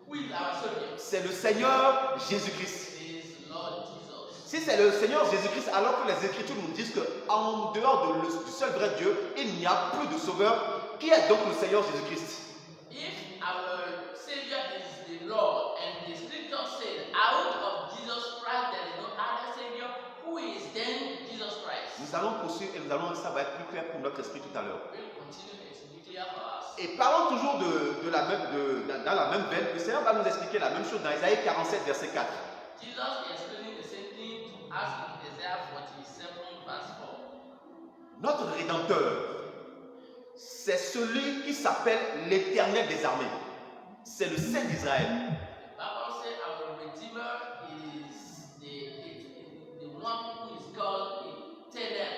who is our Savior? C'est le Seigneur Jésus-Christ. It is Lord Jesus. Si c'est le Seigneur Jésus-Christ, alors que les Écritures nous disent qu'en dehors du seul vrai Dieu, il n'y a plus de sauveur, qui est donc le Seigneur Jésus-Christ? If our Savior is the Lord, and the Scripture says, out of Jesus Christ there is no other Savior, who is then Jesus Christ? Nous allons poursuivre et ça va être plus clair pour notre esprit tout à l'heure. We'll continue and it will be clear for us. Et parlons toujours dans la même veine, le Seigneur va nous expliquer la même chose dans Isaïe 47, verset 4. Jesus is explaining the same thing to us in Isaiah 47, verse 4. Notre Rédempteur, c'est celui qui s'appelle l'Éternel des armées. C'est le Saint d'Israël. The Bible Redeemer is the one who is called Eternal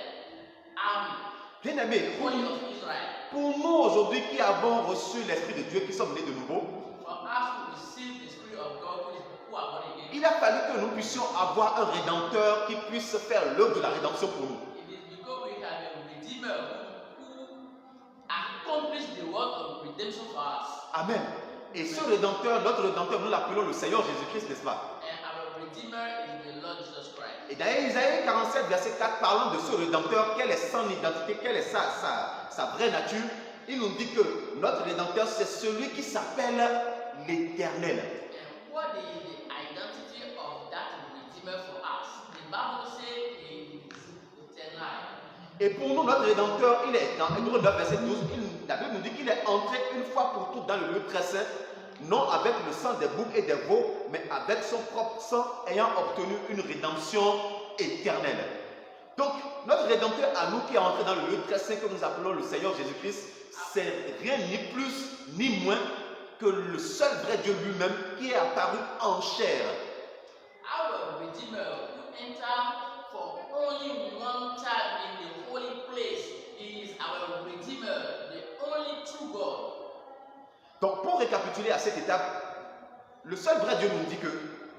Army, Bien-aimés, Holy of Israel. pour nous aujourd'hui qui avons reçu l'Esprit de Dieu, qui sommes nés de nouveau, For us who receive the Spirit of God, who are born again, il a fallu que nous puissions avoir un Rédempteur qui puisse faire l'œuvre de la rédemption pour nous. it is because we have a Redeemer who accomplished the work of redemption for us. Amen. Et ce Rédempteur, notre Rédempteur, nous l'appelons le Seigneur Jésus-Christ, n'est-ce pas? And our Redeemer is the Lord Jesus Christ. Et d'ailleurs, Isaïe 47, verset 4, parlant de ce Rédempteur, quelle est son identité, quelle est sa vraie nature, il nous dit que notre Rédempteur, c'est celui qui s'appelle l'Éternel. And what is the identity of that Redeemer for us? The Bible says he is eternal. Et pour nous, notre Rédempteur, il est dans Hébreux 9, verset 12, la Bible nous dit qu'il est entré une fois pour toutes dans le lieu très saint, non avec le sang des boucs et des veaux, mais avec son propre sang, ayant obtenu une rédemption éternelle. Donc, notre Rédempteur à nous qui est entré dans le lieu très saint que nous appelons le Seigneur Jésus-Christ, c'est rien ni plus ni moins que le seul vrai Dieu lui-même qui est apparu en chair. Our Redeemer who entered for only one time in the holy place is our Redeemer, the only true God. Donc, pour récapituler à cette étape, le seul vrai Dieu nous dit que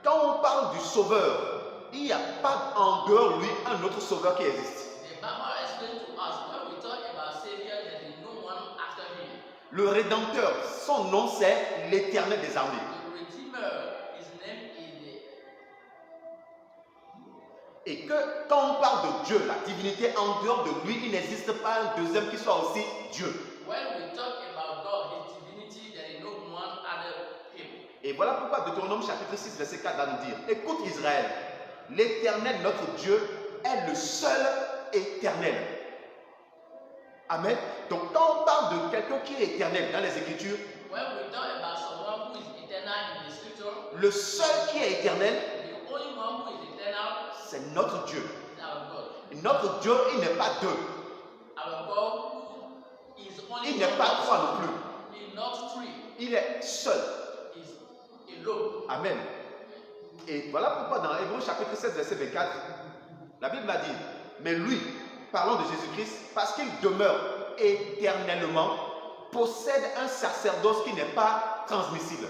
quand on parle du Sauveur, il n'y a pas en dehors de lui un autre Sauveur qui existe. The Bible explains to us when we talk about Savior, there is no one after him. Le Rédempteur, son nom c'est l'Éternel des armées. The Redeemer, his name is Et que quand on parle de Dieu, la divinité, en dehors de lui, il n'existe pas un deuxième qui soit aussi Dieu. when we talk about God, his divinity, there is no one other him. Et voilà pourquoi Deutéronome chapitre 6, verset 4 va nous dire: écoute Israël, l'Éternel notre Dieu est le seul éternel. Amen. Donc quand on parle de quelqu'un qui est éternel dans les Écritures, When we talk about someone who is eternal in the scripture, le seul qui est éternel, the only one who is eternal c'est notre Dieu. is our God. Et notre Dieu, il n'est pas deux. Our God who is only Il n'est pas trois non plus. He is not three, Il est seul. he is alone. Amen. Et voilà pourquoi dans Hébreux chapitre 16, verset 24, la Bible a dit: mais lui, parlant de Jésus-Christ, parce qu'il demeure éternellement, possède un sacerdoce qui n'est pas transmissible.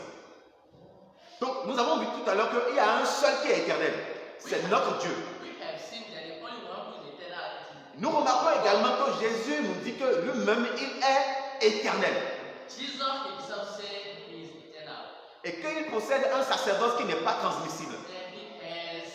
Donc nous avons vu tout à l'heure qu'il y a un seul qui est éternel, c'est notre Dieu. We have seen that the only one who is eternal is Nous remarquons également que Jésus nous dit que lui-même, il est éternel. Jesus himself said he is eternal. Et qu'il possède un sacerdoce qui n'est pas transmissible. Then he has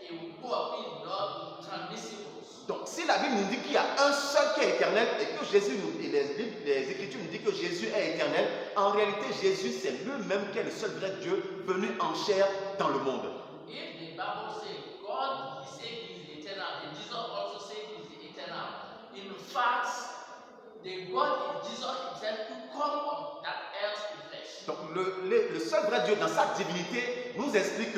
a word which is not transmissible. Donc si la Bible nous dit qu'il y a un seul qui est éternel et que Jésus nous dit, les Écritures nous disent que Jésus est éternel, en réalité Jésus c'est lui-même qui est le seul vrai Dieu venu en chair dans le monde. If the Bible says God, he said he is eternal, and Jesus also said he is eternal. In fact, the God is Jesus himself who come on that earth in flesh. Donc le seul vrai Dieu dans sa divinité nous explique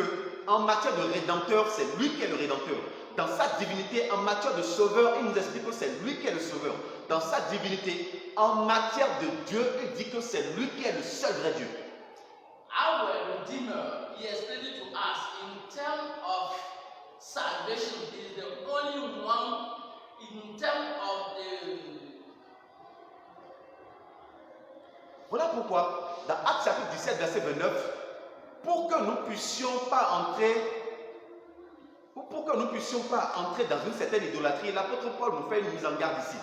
qu'en matière de rédempteur, c'est lui qui est le rédempteur. Dans sa divinité, en matière de sauveur, il nous explique que c'est lui qui est le sauveur. Dans sa divinité, en matière de Dieu, il dit que c'est lui qui est le seul vrai Dieu. Our Redeemer, he explained it to us in terms of salvation, he is the only one in terms of the. Voilà pourquoi, dans Actes chapitre 17, verset 29, pour que nous ne puissions pas entrer dans une certaine idolâtrie, l'apôtre Paul nous fait une mise en garde ici.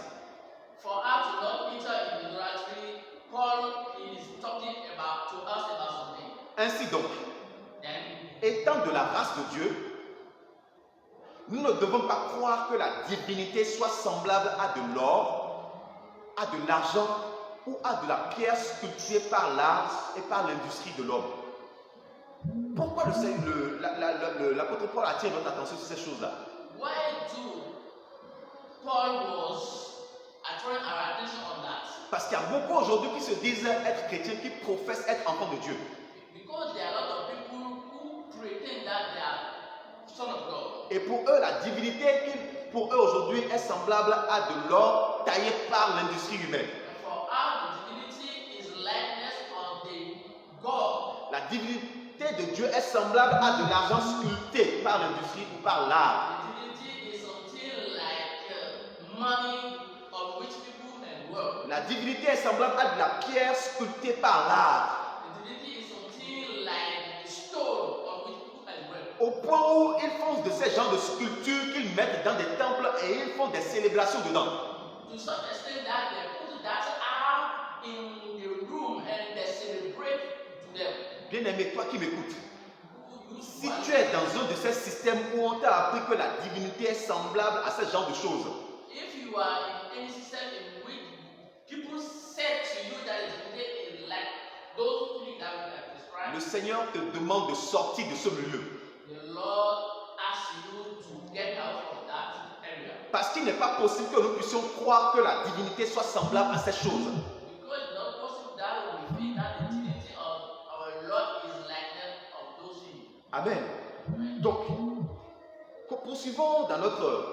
For us to not enter in idolatry, Paul is talking to us about something. Ainsi donc, Then, étant de la race de Dieu, nous ne devons pas croire que la divinité soit semblable à de l'or, à de l'argent ou à de la pierre sculptée par l'art et par l'industrie de l'homme. Pourquoi l'apôtre Paul attire notre attention sur ces choses-là? why do Paul was attracting our attention on that? Parce qu'il y a beaucoup aujourd'hui qui se disent être chrétiens, qui professent être enfants de Dieu. Because there are a lot of people who pretend that they are son of God. Et pour eux, la divinité, pour eux aujourd'hui, est semblable à de l'or taillé par l'industrie humaine. And for us, the divinity is likeness of the God. La divinité de Dieu est semblable à de l'argent sculpté par l'industrie ou par l'art. Divinity is something like money on which people can work. La divinité est semblable à de la pierre sculptée par l'art. Divinity is something like a stone on which people can work. Au point où ils font de ces genres de sculptures qu'ils mettent dans des temples et ils font des célébrations dedans. To such extent that they put that out in the room and they celebrate to them. Bien-aimé, toi qui m'écoutes, You si tu es dans un de ces systèmes où on t'a appris que la divinité est semblable à ce genre de choses, If you are in any system in which people said to you that divinity is like those things that we have described, le Seigneur te demande de sortir de ce milieu. the Lord asks you to get out of that area. Parce qu'il n'est pas possible que nous puissions croire que la divinité soit semblable à ces choses. Because it's not possible that we feel that the divinity of our Lord is like that of those things. Amen. Donc, poursuivons dans notre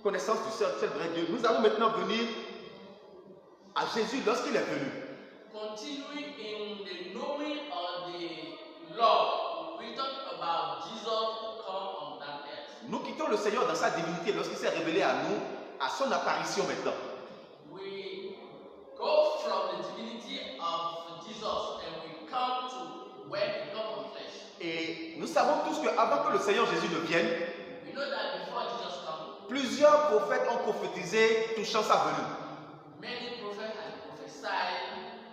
connaissance du seul vrai Dieu. Nous allons maintenant venir à Jésus lorsqu'il est venu. Continuing in the knowing of the Lord, we talk about Jesus who come on that earth. Nous quittons le Seigneur dans sa divinité lorsqu'il s'est révélé à nous, à son apparition maintenant. We go from the divinity of Jesus and we come to when he comes on flesh. Et nous savons tous qu'avant que le Seigneur Jésus ne vienne, We know that before Jesus comes, plusieurs prophètes ont prophétisé touchant sa venue. many prophets have prophesied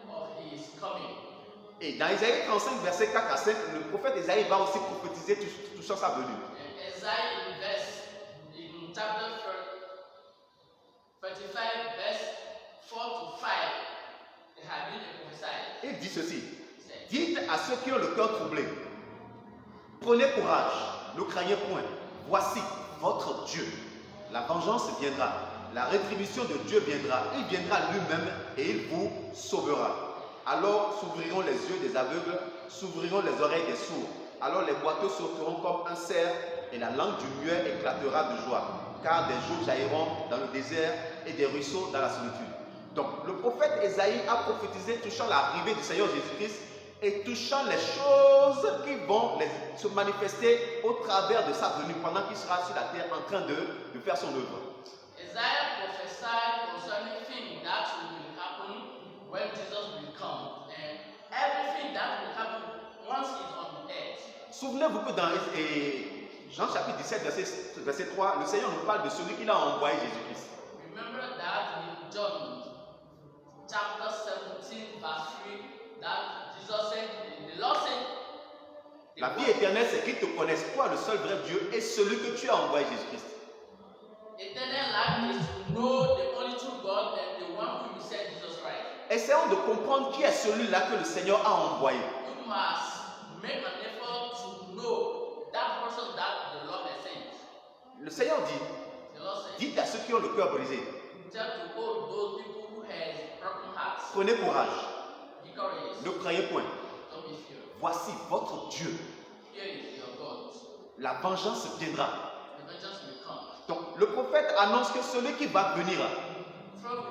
of his coming. Et dans Isaïe 35, verset 4 à 5, le prophète Isaïe va aussi prophétiser touchant sa venue. And Isaiah in chapter 35, verse 4 to 5, they have been prophesied. Il dit ceci: He said, dites à ceux qui ont le cœur troublé, prenez courage, ne craignez point, voici votre Dieu. La vengeance viendra, la rétribution de Dieu viendra, il viendra lui-même et il vous sauvera. Alors s'ouvriront les yeux des aveugles, s'ouvriront les oreilles des sourds. Alors les boiteux sauteront comme un cerf et la langue du muet éclatera de joie. Car des jours jailliront dans le désert et des ruisseaux dans la solitude. Donc le prophète Ésaïe a prophétisé touchant l'arrivée du Seigneur Jésus-Christ et touchant les choses qui vont se manifester au travers de sa venue pendant qu'il sera sur la terre en train de faire son œuvre. Isaiah prophesied concerning things that will happen when Jesus will come, and everything that will happen once he's on the earth. Souvenez-vous que dans Jean chapitre 17, verset 3, le Seigneur nous parle de celui qu'il a envoyé, Jésus-Christ. Remember that in John chapter 17, verse 3, that Jesus said, the Lord said, La vie éternelle, c'est qu'ils te connaissent, toi, le seul vrai Dieu, et celui que tu as envoyé, Jésus-Christ. eternal life is to know the only true God and the one who you sent, Jesus Christ. Essayons de comprendre qui est celui-là que le Seigneur a envoyé. You must make an effort to know that person that the Lord has sent. Le Seigneur dit, The Lord said, dites à ceux qui ont le cœur brisé, tell to all those people who has broken hearts, prenez courage, be courageous, ne craignez point. don't be fear. Voici votre Dieu. Here is your God. La vengeance viendra. The vengeance will come. Donc le prophète annonce que celui qui va venir, From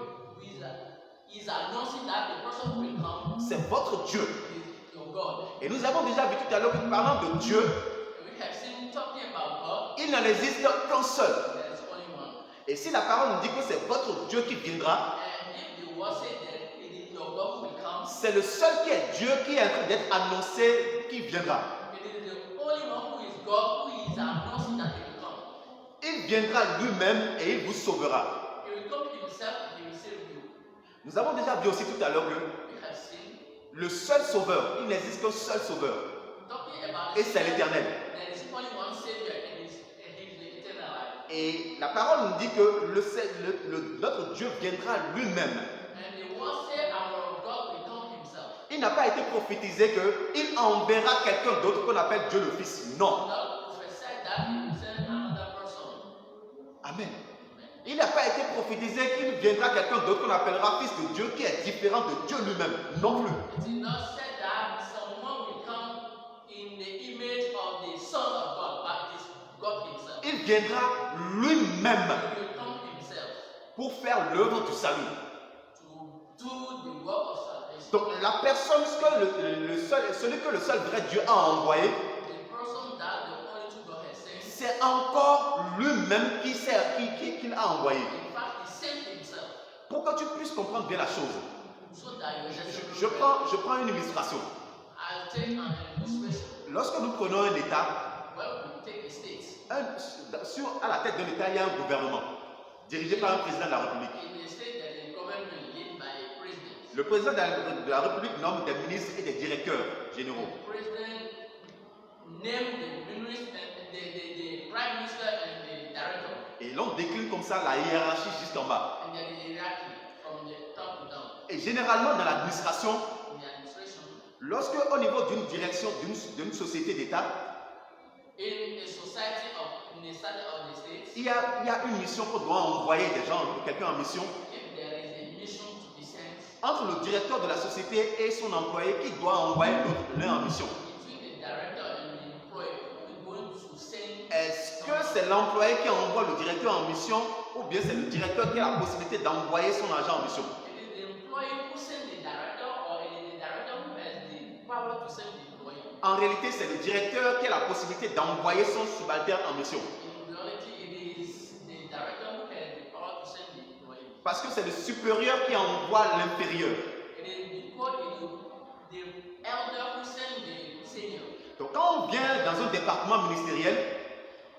is announcing that the person who will come c'est votre Dieu. is your God. Et nous avons déjà vu tout à l'heure que parlant de Dieu, And we have seen talking about God, il n'en existe qu'un seul. there is only one. Et si la parole nous dit que c'est votre Dieu qui viendra, And if the word said that it is your God who will come, c'est le seul qui est Dieu qui est en train d'être annoncé qui viendra. it is the only one who is God who is announcing that he will come. Il viendra lui-même et il vous sauvera. He will come himself and he will save you. Nous avons déjà vu aussi tout à l'heure que We have seen le seul sauveur, il n'existe qu'un seul sauveur, talking about et c'est l'éternel. there is only one Savior and he is the eternal life. Et la parole nous dit que notre Dieu viendra lui-même. And the word said our God will come himself. Il n'a pas été prophétisé qu'il enverra quelqu'un d'autre qu'on appelle Dieu le Fils. Non. God prophesied that he will send another person. Amen. Il n'a pas été prophétisé qu'il viendra quelqu'un d'autre qu'on appellera Fils de Dieu qui est différent de Dieu lui-même. Non plus. It is not said that someone will come in the image of the Son of God, but it is God himself. Il viendra lui-même He will come himself pour faire l'œuvre du salut. to do the work of salvation. Donc la personne, celui que le seul vrai Dieu a envoyé, the person that the only true God has sent, c'est encore lui-même qu'il a envoyé. in fact, he sent himself. Pour que tu puisses comprendre bien la chose, So that you understand. je prends une illustration. I'll take an illustration. Lorsque nous prenons un État, Well, we take a state. à la tête d'un État, il y a un gouvernement dirigé par un président de la République. In a state, there is a government led by a president. Le président de la République nomme des ministres et des directeurs généraux. The president named the minister, the prime minister and the director. Et l'on décline comme ça la hiérarchie jusqu'en bas. And there is a hierarchy from the top to down. Et généralement dans l'administration, In the administration, lorsque au niveau d'une direction d'une société d'État, in a society of the state, il y a une mission qu'on doit envoyer des gens, quelqu'un en mission, if there is a mission to be sent entre le directeur de la société et son employé qui doit envoyer l'un en mission. between the director and the employee, who is going to send. Est-ce que c'est l'employé qui envoie le directeur en mission ou bien c'est le directeur qui a la possibilité d'envoyer son agent en mission? It is the employee who sends the director, or it is the director who has the power to send the employee. En réalité, c'est le directeur qui a la possibilité d'envoyer son subalterne en mission. In reality, it is the director who has the power to send the employee. Parce que c'est le supérieur qui envoie l'inférieur. It is because it is the elder who sends the senior. Donc quand on vient dans un département ministériel,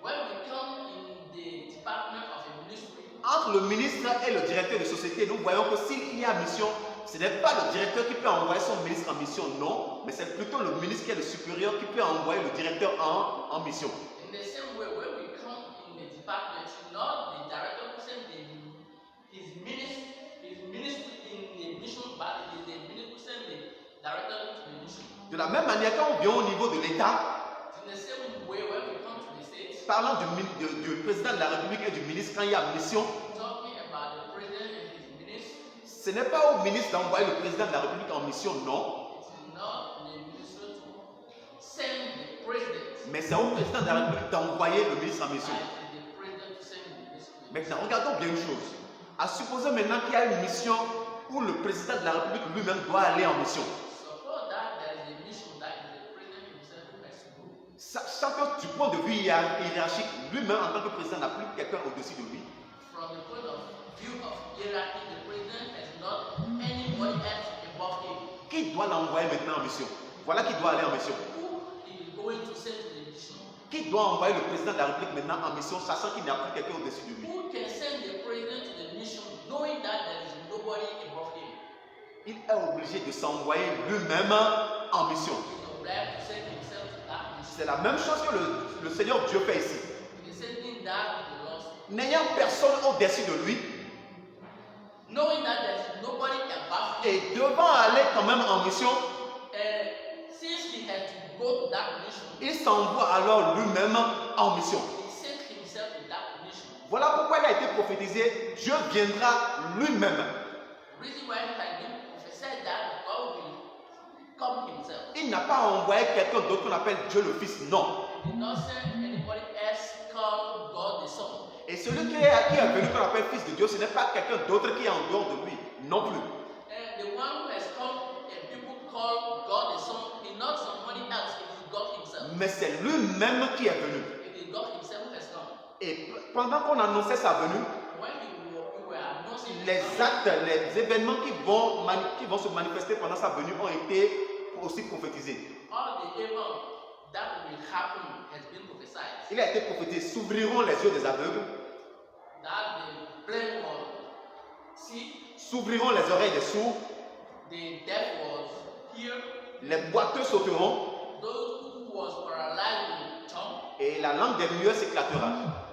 When we come in the department of a ministry, entre le ministre et le directeur de société, nous voyons que s'il y a mission, ce n'est pas le directeur qui peut envoyer son ministre en mission, non, mais c'est plutôt le ministre qui est le supérieur qui peut envoyer le directeur en mission. in the same way, when we come in the department, not the director who sends his ministry in the mission, but it is the minister who sends the director to the mission. De la même manière, quand on vient au niveau de l'État, In the same way, when we come to the states, parlant du président de la République et du ministre quand il y a mission, talking about the president and his minister, ce n'est pas au ministre d'envoyer le président de la République en mission, non, it is not the minister to send the president, mais c'est au président de la République d'envoyer le ministre en mission. but it is the president to send the minister. Maintenant, regardons bien une chose. À supposer maintenant qu'il y a une mission où le président de la République lui-même doit aller en mission. Suppose that there is a mission that is the president himself who has to go. Sachant que du point de vue hiérarchique, lui-même en tant que président n'a plus quelqu'un au-dessus de lui. From the point of view of hierarchy, the president has not anybody else above him. Qui doit l'envoyer maintenant en mission? Voilà qui doit aller en mission. Who is going to send to the mission? Qui doit envoyer le président de la République maintenant en mission, sachant qu'il n'y a plus quelqu'un au-dessus de lui? Who can send the president to the mission knowing that there is nobody above him? Il est obligé de s'envoyer lui-même en mission. He is obliged to send himself to that mission. C'est la même chose que le Seigneur Dieu fait ici. It is the same thing that the Lord said. N'ayant personne au-dessus de lui Knowing that there is nobody above him, et devant aller quand même en mission, and since he had to go to that mission, il s'envoie alors lui-même en mission. he sent himself to that mission. Voilà pourquoi il a été prophétisé, Dieu viendra lui-même. The reason why it has been prophesied that God will come himself. Il n'a pas envoyé quelqu'un d'autre qu'on appelle Dieu le Fils, non. He did not send anybody else called God the Son. Et celui qui est venu qu'on appelle Fils de Dieu, ce n'est pas quelqu'un d'autre qui est en dehors de lui, non plus. And the one who has come and people call God the Son is not somebody else, it is God himself. Mais c'est lui-même qui est venu. It is God himself who has come. Et pendant qu'on annonçait sa venue, When we were announcing les his actes, les événements qui vont se manifester pendant sa venue ont été aussi prophétisés. all the events that will happen has been prophesied. Il a été prophétisé, s'ouvriront les yeux des aveugles, That the blind was see, s'ouvriront les oreilles des sourds, the deaf was hear, les boiteux sauteront, those who was paralyzed will talk, et la langue des muets s'éclatera.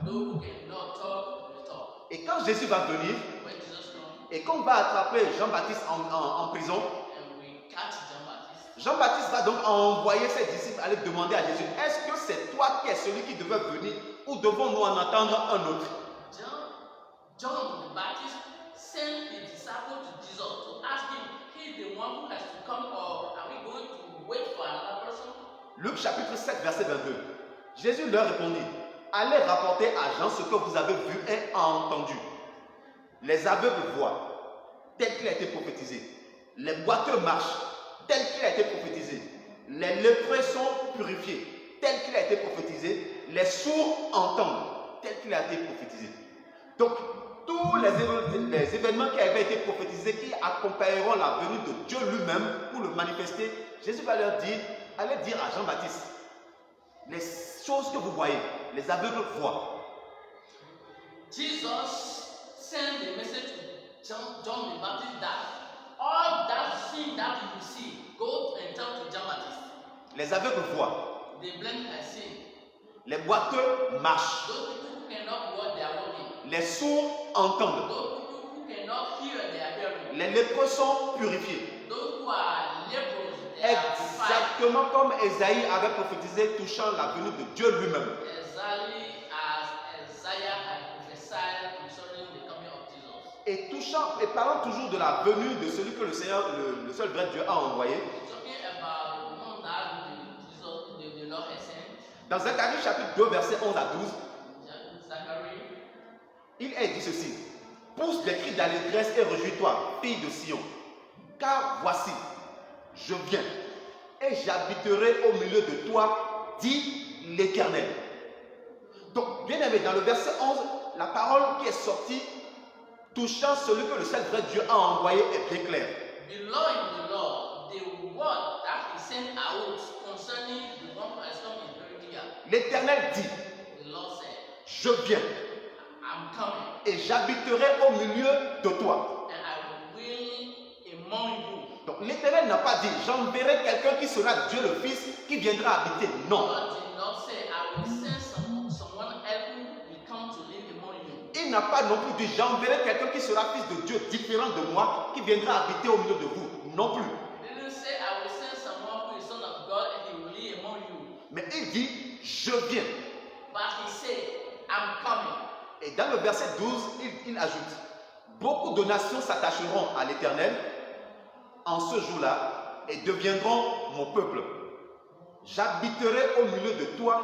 those who cannot talk will talk. Et quand Jésus va venir, When Jesus comes et qu'on va attraper Jean-Baptiste en prison, and we catch Jean-Baptist, Jean-Baptiste va donc envoyer ses disciples aller demander à Jésus, est-ce que c'est toi qui es celui qui devait venir ou devons-nous en attendre un autre? John the Baptist sent the disciple to Jesus to ask him, he's the one who has to come, or are we going to wait for another person? Luc chapitre 7 verset 22. Jésus leur répondit, allez rapporter à Jean ce que vous avez vu et entendu. Les aveugles voient, tel qu'il a été prophétisé. Les boiteux marchent, tel qu'il a été prophétisé. Les lépreux sont purifiés, tel qu'il a été prophétisé. Les sourds entendent, tel qu'il a été prophétisé. Donc, tous les événements qui avaient été prophétisés, qui accompagneront la venue de Dieu lui-même pour le manifester, Jésus va leur dire, allez dire à Jean-Baptiste, les choses que vous voyez, les aveugles voient. Jesus sent the message to John the Baptist that all that sin that you see, go and tell to John Baptist. Les aveugles voient. The blind are seeing. Les boiteux marchent. Those people who cannot walk, they are walking. Les sourds entendent. Those people who cannot hear, they are hearing. Les lépreux sont purifiés. Those who are lepers, they are purified. Exactement comme Ésaïe avait prophétisé touchant la venue de Dieu lui-même. Exactly as Isaiah had prophesied concerning the coming of Jesus. Et touchant, et parlant toujours de la venue de celui que le Seigneur, le seul vrai Dieu a envoyé. Talking about the one that Jesus, the Lord has sent. Dans Zacharie chapitre 2, versets 11 à 12, Zachary, il est dit ceci. Pousse des cris d'allégresse et réjouis-toi, fille de Sion. Car voici, je viens et j'habiterai au milieu de toi, dit l'Éternel. Donc, bien aimé, dans le verset 11, la parole qui est sortie touchant celui que le seul vrai Dieu a envoyé est bien claire. below the Lord, the word that he sent out concerning the one who has come is very clear. L'Éternel dit, The Lord said, je viens I'm coming, et j'habiterai au milieu de toi. and I will be among you. Donc l'Éternel n'a pas dit, j'enverrai quelqu'un qui sera Dieu le Fils, qui viendra habiter. Non. God did not say, I will send someone else who will come to live among you. Il n'a pas non plus dit, j'enverrai quelqu'un qui sera fils de Dieu, différent de moi, qui viendra habiter au milieu de vous. Non plus. He didn't say, I will send someone who is son of God and he will live among you. Mais il dit, je viens. But he said, I'm coming. Et dans le verset 12, il ajoute, beaucoup de nations s'attacheront à l'Éternel en ce jour-là et deviendront mon peuple. J'habiterai au milieu de toi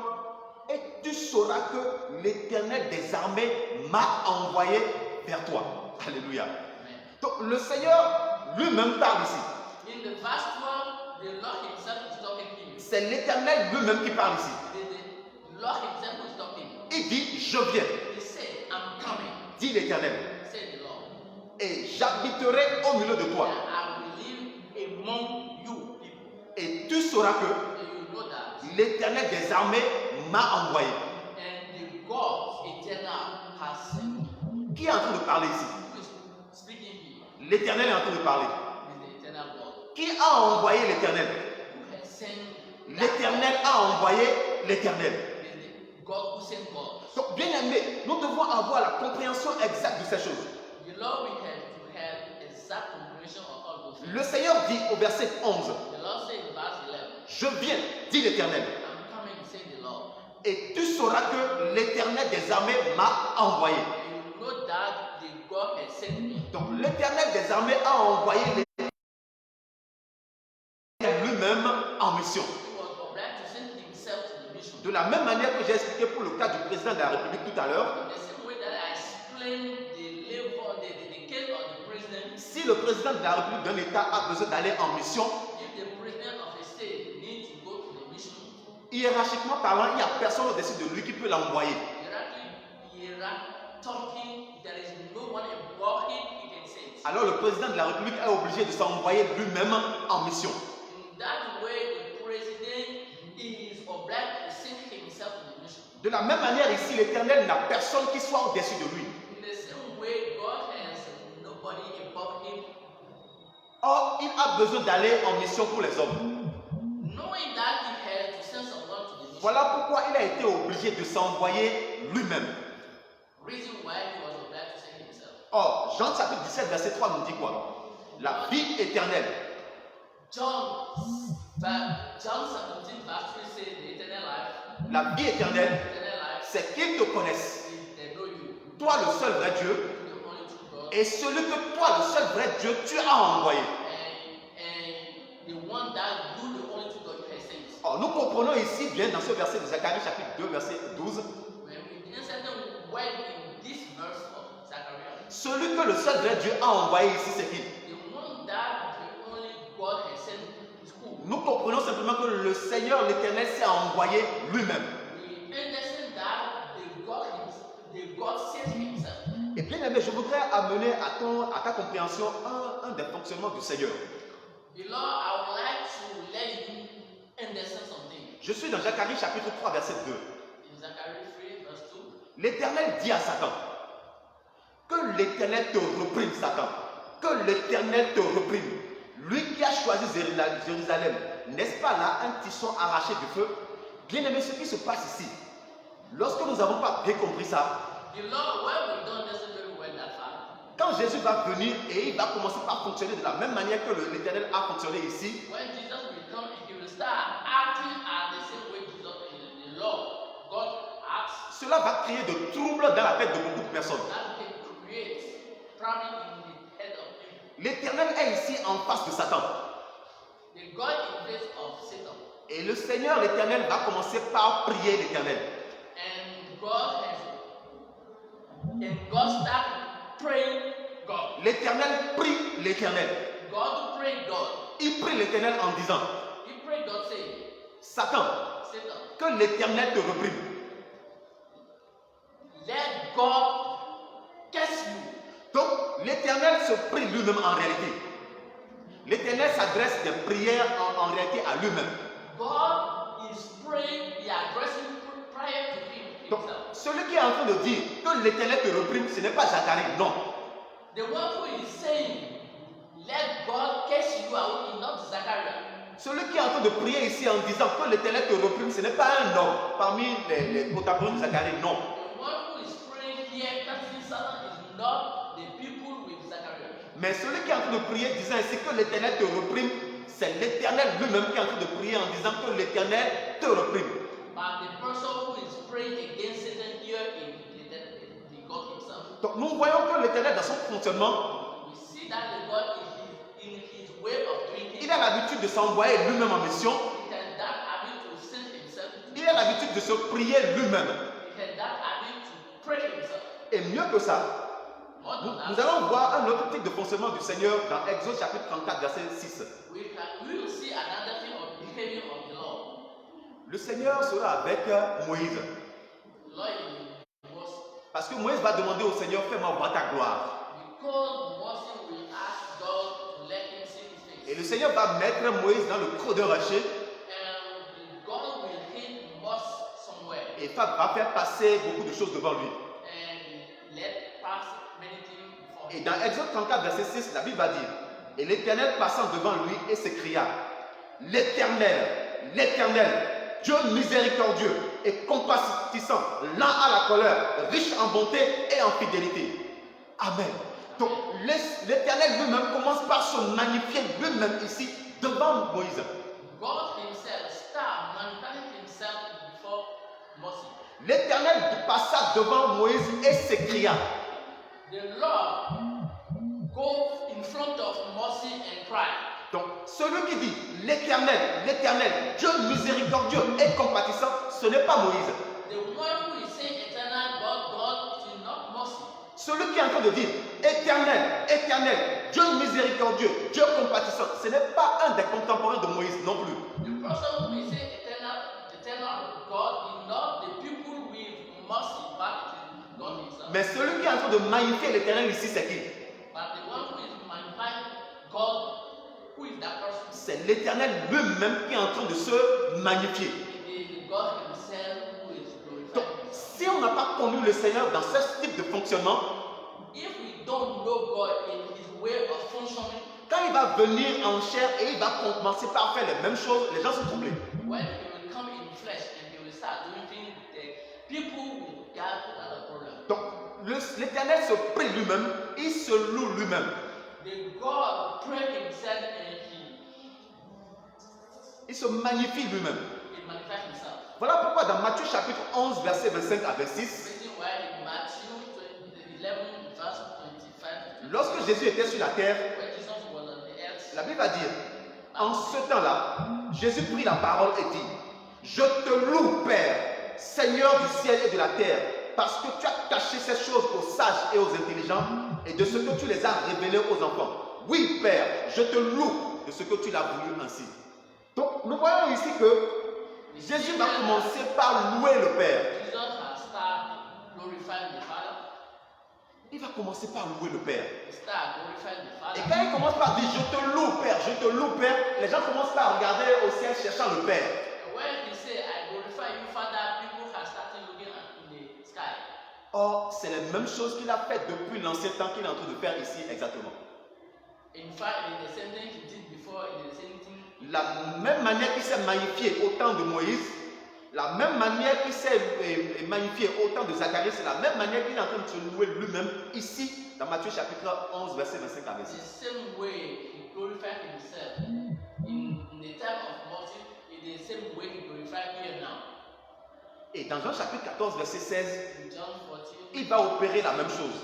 et tu sauras que l'Éternel des armées m'a envoyé vers toi. Alléluia. Donc le Seigneur lui-même parle ici. In the verse 12, the Lord himself is talking to you. C'est l'Éternel lui-même qui parle ici. The Lord himself is talking. Il dit, je viens, He said, I'm coming, dit l'Éternel, said the Lord. et j'habiterai au milieu de toi. And I will live among you people. Et tu sauras que And you know that. l'Éternel des armées m'a envoyé. And the God eternal has sent me. Qui est en train de parler ici? Who is speaking here? L'Éternel est en train de parler. Is the eternal God. Qui a envoyé l'Éternel? Who has sent L'Éternel a envoyé l'Éternel. is the God who sent God. Donc, bien aimé, nous devons avoir la compréhension exacte de ces choses. The Lord we have to have exact comprehension of all those things. Le Seigneur dit au verset 11, The Lord said in verse 11, je viens, dit l'Éternel, I'm coming, said the Lord. et tu sauras que l'Éternel des armées m'a envoyé. And you know that the God has sent me. Donc, l'Éternel des armées a envoyé lui-même en mission. He was obliged to send himself to the mission. De la même manière que j'ai expliqué pour le cas du président de la République tout à l'heure, In the same way that I explained the case of the president, si le président de la République d'un État a besoin d'aller en mission, if the president of a state needs to go to the mission, hiérarchiquement parlant, il n'y a personne au-dessus de lui qui peut l'envoyer. talking, there is no one above him he can send. Alors le président de la République est obligé de s'envoyer lui-même en mission. In that way, the president is obliged to send himself to the mission. De la même manière ici, l'Éternel n'a personne qui soit au-dessus de lui. In the same way, God has nobody above him. Or, il a besoin d'aller en mission pour les hommes. Knowing that he has to send someone to the mission. Voilà pourquoi il a été obligé de s'envoyer lui-même. Reason why he was obliged to send himself. Or, Jean chapitre 17, verset 3 nous dit quoi? La vie éternelle. John 17 verse 3 says the eternal life. La vie éternelle, Eternal life c'est qu'ils te connaissent. is they know you, Toi, le seul vrai Dieu, the only true God, et celui que toi, le seul vrai Dieu, tu as envoyé. and the one that you, the only true God, you have sent. Or, nous comprenons ici bien dans ce verset de Zacharie chapitre 2, verset 12, When we insert the word in this verse of Zechariah, celui que le seul vrai Dieu a envoyé ici, c'est qui? the one that the only God has sent nous comprenons simplement que le Seigneur, l'Éternel, s'est envoyé lui-même. We understand that the God sent himself. Et bien aimé, je voudrais amener à ta compréhension un des fonctionnements du Seigneur. Beloved, I would like to let you understand something. Je suis dans Zacharie chapitre 3, verset 2. In Zachariah 3, verse 2, L'Éternel dit à Satan, que l'Éternel te reprime, Satan. Que l'Éternel te reprime. Lui qui a choisi Jérusalem, n'est-ce pas là un tisson arraché du feu? Bien aimé, ce qui se passe ici, lorsque nous n'avons pas bien compris ça, Beloved, when we don't understand very well that fact, quand Jésus va venir et il va commencer par fonctionner de la même manière que l'Éternel a fonctionné ici, when Jesus will come, he will start acting at the same way Jesus in the law. God acts. cela va créer de troubles dans la tête de beaucoup de personnes. That can create problem in the head of people. L'Éternel est ici en face de Satan. The God in place of Satan. Et le Seigneur, l'Éternel, va commencer par prier l'Éternel. And God started praying God. L'Éternel prie l'Éternel. God prayed God. Il prie l'Éternel en disant, He prayed God saying, Satan, Satan, que l'Éternel te reprime. let God curse you. Donc, l'Éternel se prie lui-même en réalité. L'Éternel s'adresse des prières en réalité à lui-même. God is praying, he addressing prayer to him Donc, himself. celui qui est en train de dire que l'Éternel te reprime, ce n'est pas Zacharie, non. The one who is saying, let God curse you out is not Zachariah. Celui qui est en train de prier ici en disant que l'Éternel te reprime, ce n'est pas un homme parmi les protagonistes de Zacharie, non. The one who is praying here, cursing Satan, is not the people with Zachariah. Mais celui qui est en train de prier disant ainsi que l'Éternel te reprime, c'est l'Éternel lui-même qui est en train de prier en disant que l'Éternel te reprime. But the person who is praying against Satan here is the God himself. Donc nous voyons que l'Éternel dans son fonctionnement, We see that the God is in his way of doing things. il a l'habitude de s'envoyer lui-même en mission, He has that habit to send himself. il a l'habitude de se prier lui-même. He has that habit to pray himself. Et mieux que ça, More than nous that, allons voir un autre type de fonctionnement du Seigneur dans Exode chapitre 34, verset 6. we will see another thing of behavior of the Lord. Le Seigneur sera avec Moïse. Lord was Parce que Moïse va demander au Seigneur, fais-moi voir ta gloire. because Moses will ask God to let him see his Et face. le Seigneur va mettre Moïse dans le creux d'un rocher And God will hit Moses somewhere et va faire passer beaucoup de choses devant lui. and let pass many things before Et him. dans Exode 34, verset 6, la Bible va dire, et l'Éternel passant devant lui et s'écria, l'Éternel, l'Éternel, Dieu miséricordieux et compatissant, lent à la colère, riche en bonté et en fidélité. Amen. Donc l'Éternel lui-même commence par se magnifier lui-même ici devant Moïse. God himself started manifesting himself before Moses. L'Éternel passa devant Moïse et s'écria. The Lord go in front of Moses and cried. Donc, celui qui dit l'Éternel, l'Éternel, Dieu miséricordieux et compatissant, ce n'est pas Moïse. The one who is saying eternal God, God is not Moses. Celui qui est en train de dire Éternel, Éternel, Dieu miséricordieux, Dieu compatissant, ce n'est pas un des contemporains de Moïse non plus. The person who is saying eternal God is not the people with Moses, but it is God himself. Mais celui qui est en train de magnifier l'Éternel ici, c'est qui? But the one who is magnifying God, who is that person? C'est l'Éternel lui-même qui est en train de se magnifier. It is God himself who is Donc, glorified. si on n'a pas connu le Seigneur dans ce type de fonctionnement, If we don't know God in his way of functioning, quand il va venir en chair et il va commencer par faire les mêmes choses, les gens sont troublés. when he will come in flesh and he will start doing things, the people will get another problem. Donc, l'Éternel se prie lui-même, il se loue lui-même. The God prayed himself and Il se magnifie lui-même. he manifests himself. Voilà pourquoi dans Matthieu chapitre 11, versets 25 à 26, Reason why in Matthew 11 verse 25, lorsque Jésus était sur la terre, when Jesus was on the earth, la Bible va dire, en ce temps-là, Jésus prit la parole et dit, je te loue, Père, Seigneur du ciel et de la terre, parce que tu as caché ces choses aux sages et aux intelligents, et de ce que tu les as révélées aux enfants. Oui, Père, je te loue de ce que tu l'as voulu ainsi. Donc, nous voyons ici que Jésus va commencer par louer le Père. Jesus has started glorifying the Father. Il va commencer par louer le Père. He started glorifying the Et Father. quand il commence par dire je te loue Père, je te loue Père, les gens commencent par regarder au ciel cherchant le Père. And when he say, I glorify you, Father, people have started looking at in the sky. Or, c'est la même chose qu'il a fait depuis l'ancien temps qu'il est en train de faire ici exactement. In fact, it is the same thing he did before, it is the same thing. La même manière qu'il s'est magnifié au temps de Moïse, la même manière qu'il s'est magnifié au temps de Zacharie, c'est la même manière qu'il est en train de se louer lui-même ici dans Matthieu chapitre 11, verset 25 à 26. The same way he glorified himself in the time of Moses, it is the same way he glorified here now. Et dans Jean chapitre 14, verset 16, In John 14, il va opérer la même chose.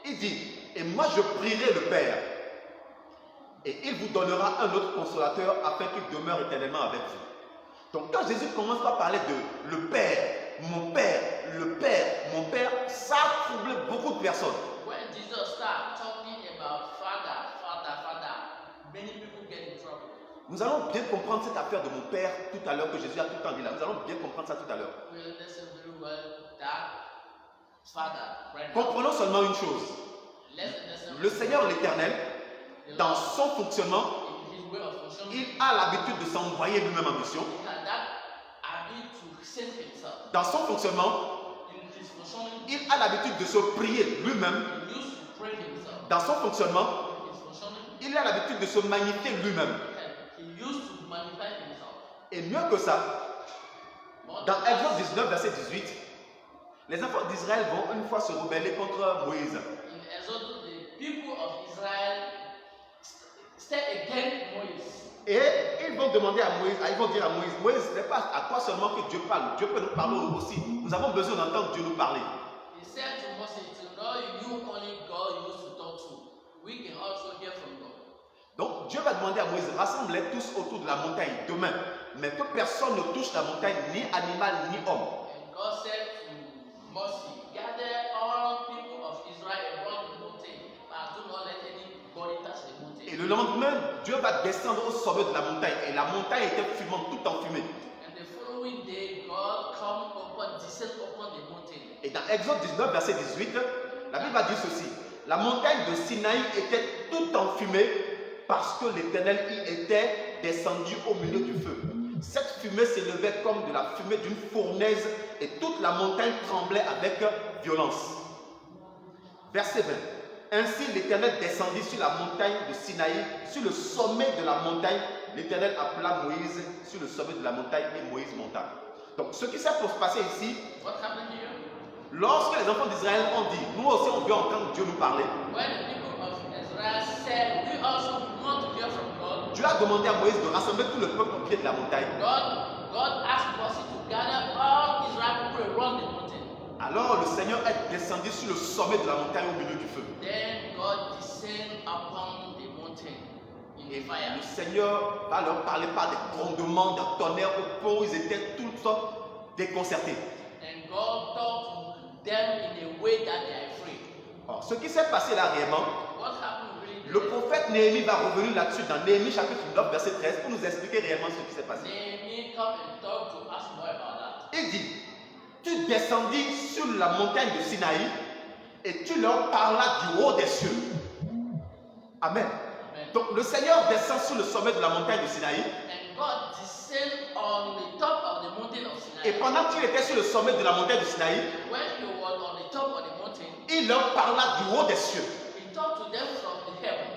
he said, Il dit, et moi je prierai le Père, et il vous donnera un autre consolateur afin qu'il demeure éternellement avec vous. Donc quand Jésus commence par parler de le Père, mon Père, le Père, mon Père, ça a troublé beaucoup de personnes. when Jesus started talking about Father, Father, Father, many people get in trouble. Nous allons bien comprendre cette affaire de mon Père tout à l'heure que Jésus a tout le temps dit là. Nous allons bien comprendre ça tout à l'heure. We listen very well that Father right now. Comprenons seulement une chose. Let's listen. Le Seigneur l'Éternel, dans son fonctionnement, In his way of functioning, il a l'habitude de s'envoyer lui-même en mission. he had that ability to save himself. Dans son fonctionnement, In his functioning, il a l'habitude de se prier lui-même. he used to pray himself. Dans son fonctionnement, In his functioning, il a l'habitude de se magnifier lui-même. he used to magnify himself. Et mieux que ça, More dans than that, Exode 19, verset 18, les enfants d'Israël vont une fois se rebeller contre Moïse. in Exodus, the people of Israel stand against Moses. Et ils vont demander à Moïse, ils vont dire à Moïse, Moïse, ce n'est pas à toi seulement que Dieu parle, Dieu peut nous parler aussi. Nous avons besoin d'entendre Dieu nous parler. He said to Moses, to know you only God used to talk to. We can also hear from God. Donc Dieu va demander à Moïse, rassemble-les tous autour de la montagne demain, mais que personne ne touche la montagne, ni animal, ni homme. And God said to Moses, gather all people of Israel around the mountain, but do not let anybody touch the mountain. Et le lendemain, Dieu va descendre au sommet de la montagne, et la montagne était fumante, tout enfumée. And the following day, God descend upon the mountain. Et dans Exode 19, verset 18, la Bible va dire ceci. La montagne de Sinaï était toute enfumée parce que l'Éternel y était descendu au milieu du feu. Cette fumée s'élevait comme de la fumée d'une fournaise et toute la montagne tremblait avec violence. Verset 20. Ainsi l'Éternel descendit sur la montagne de Sinaï, sur le sommet de la montagne. L'Éternel appela Moïse sur le sommet de la montagne et Moïse monta. Donc ce qui s'est passé ici, What happened here? lorsque les enfants d'Israël ont dit, nous aussi on veut entendre Dieu nous parler, When the people of Israel said, we also want to hear from God, Dieu a demandé à Moïse de rassembler tout le peuple au pied de la montagne. God asked Moses to gather all Israel people around the mountain. Alors le Seigneur est descendu sur le sommet de la montagne au milieu du feu. Then God descended upon the mountain in Et the fire. le Seigneur va leur parler par des grondements, des tonnerres au point où ils étaient tout le temps déconcertés. And God talked to them in a way that they are afraid. Alors, ce qui s'est passé là réellement, What happened really? le prophète Néhémie va revenir là-dessus dans Néhémie chapitre 9 verset 13 pour nous expliquer réellement ce qui s'est passé. Nehemiah come and talk to us more about that. Il dit, tu descendis sur la montagne de Sinaï et tu leur parlas du haut des cieux. Amen. Amen. Donc le Seigneur descend sur le sommet de la montagne de Sinaï And God descended on the top of the mountain of et Sinai. pendant qu'il était sur le sommet de la montagne de Sinaï, And when he was on the top of the mountain, il leur parla du haut des cieux. he talked to them from the heaven.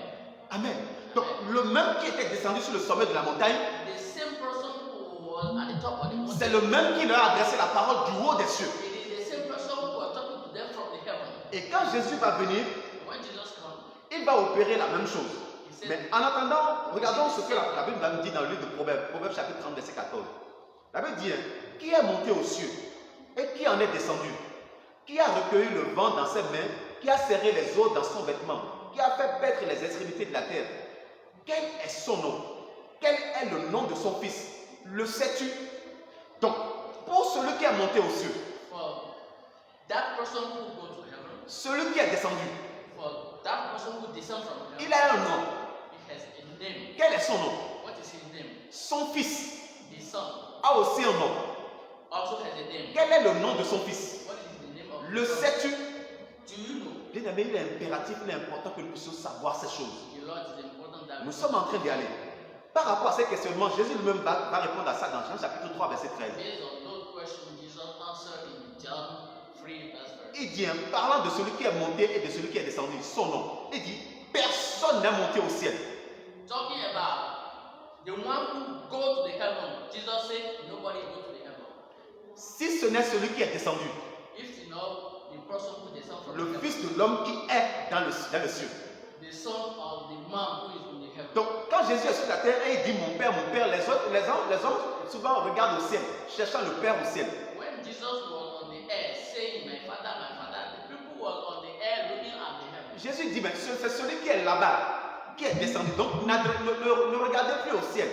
Amen. Donc le même qui était descendu sur le sommet de la montagne, The same person who was at the top of the mountain. c'est le même qui leur a adressé la parole du haut des cieux. It is the same person who was talking to them from the heaven. Et quand Jésus va venir, When Jesus comes, il va opérer la même chose. he said, Mais en attendant, regardons ce que la Bible va nous dire dans le livre de Proverbes, Proverbes chapitre 30, verset 14. La Bible dit, qui est monté aux cieux et qui en est descendu? Qui a recueilli le vent dans ses mains? Qui a serré les eaux dans son vêtement? Qui a fait paître les extrémités de la terre? Quel est son nom? Quel est le nom de son fils? Le sais-tu? Donc, pour celui qui est monté aux cieux, for that person who go to heaven, celui qui est descendu, for that person who descend from il heaven, a un nom. he has a name. Quel est son nom? What is his name? son fils the son, a aussi un nom. also has a name. Quel est le nom de son fils? What is the name of Le the son? sais-tu? Do you know? Bien aimé, il est impératif, il est important que nous puissions savoir ces choses. The Lord is important that Nous sommes en train d'y aller. Par rapport à ces questionnements, Jésus lui-même va répondre à ça dans Jean chapitre 3, verset 13. based on those questions Jesus answered in John 3 verse 13. Il dit, en parlant de celui qui est monté et de celui qui est descendu, son nom. Il dit, personne n'est monté au ciel. Talking about the one who go to the heaven, Jesus said nobody go to the heaven. Si ce n'est celui qui est descendu, If you know the person who descend from le the Fils heaven, de l'homme qui est dans le cieux. the son of the man who is in the heaven. Donc, quand Jésus est sur la terre et il dit mon Père, les hommes souvent regardent au ciel, cherchant le Père au ciel. When Jesus was on the earth saying my father, the people was on the earth looking at the heaven. Jésus dit, mais c'est celui qui est là-bas, qui est descendu. Donc, ne regardez plus au ciel.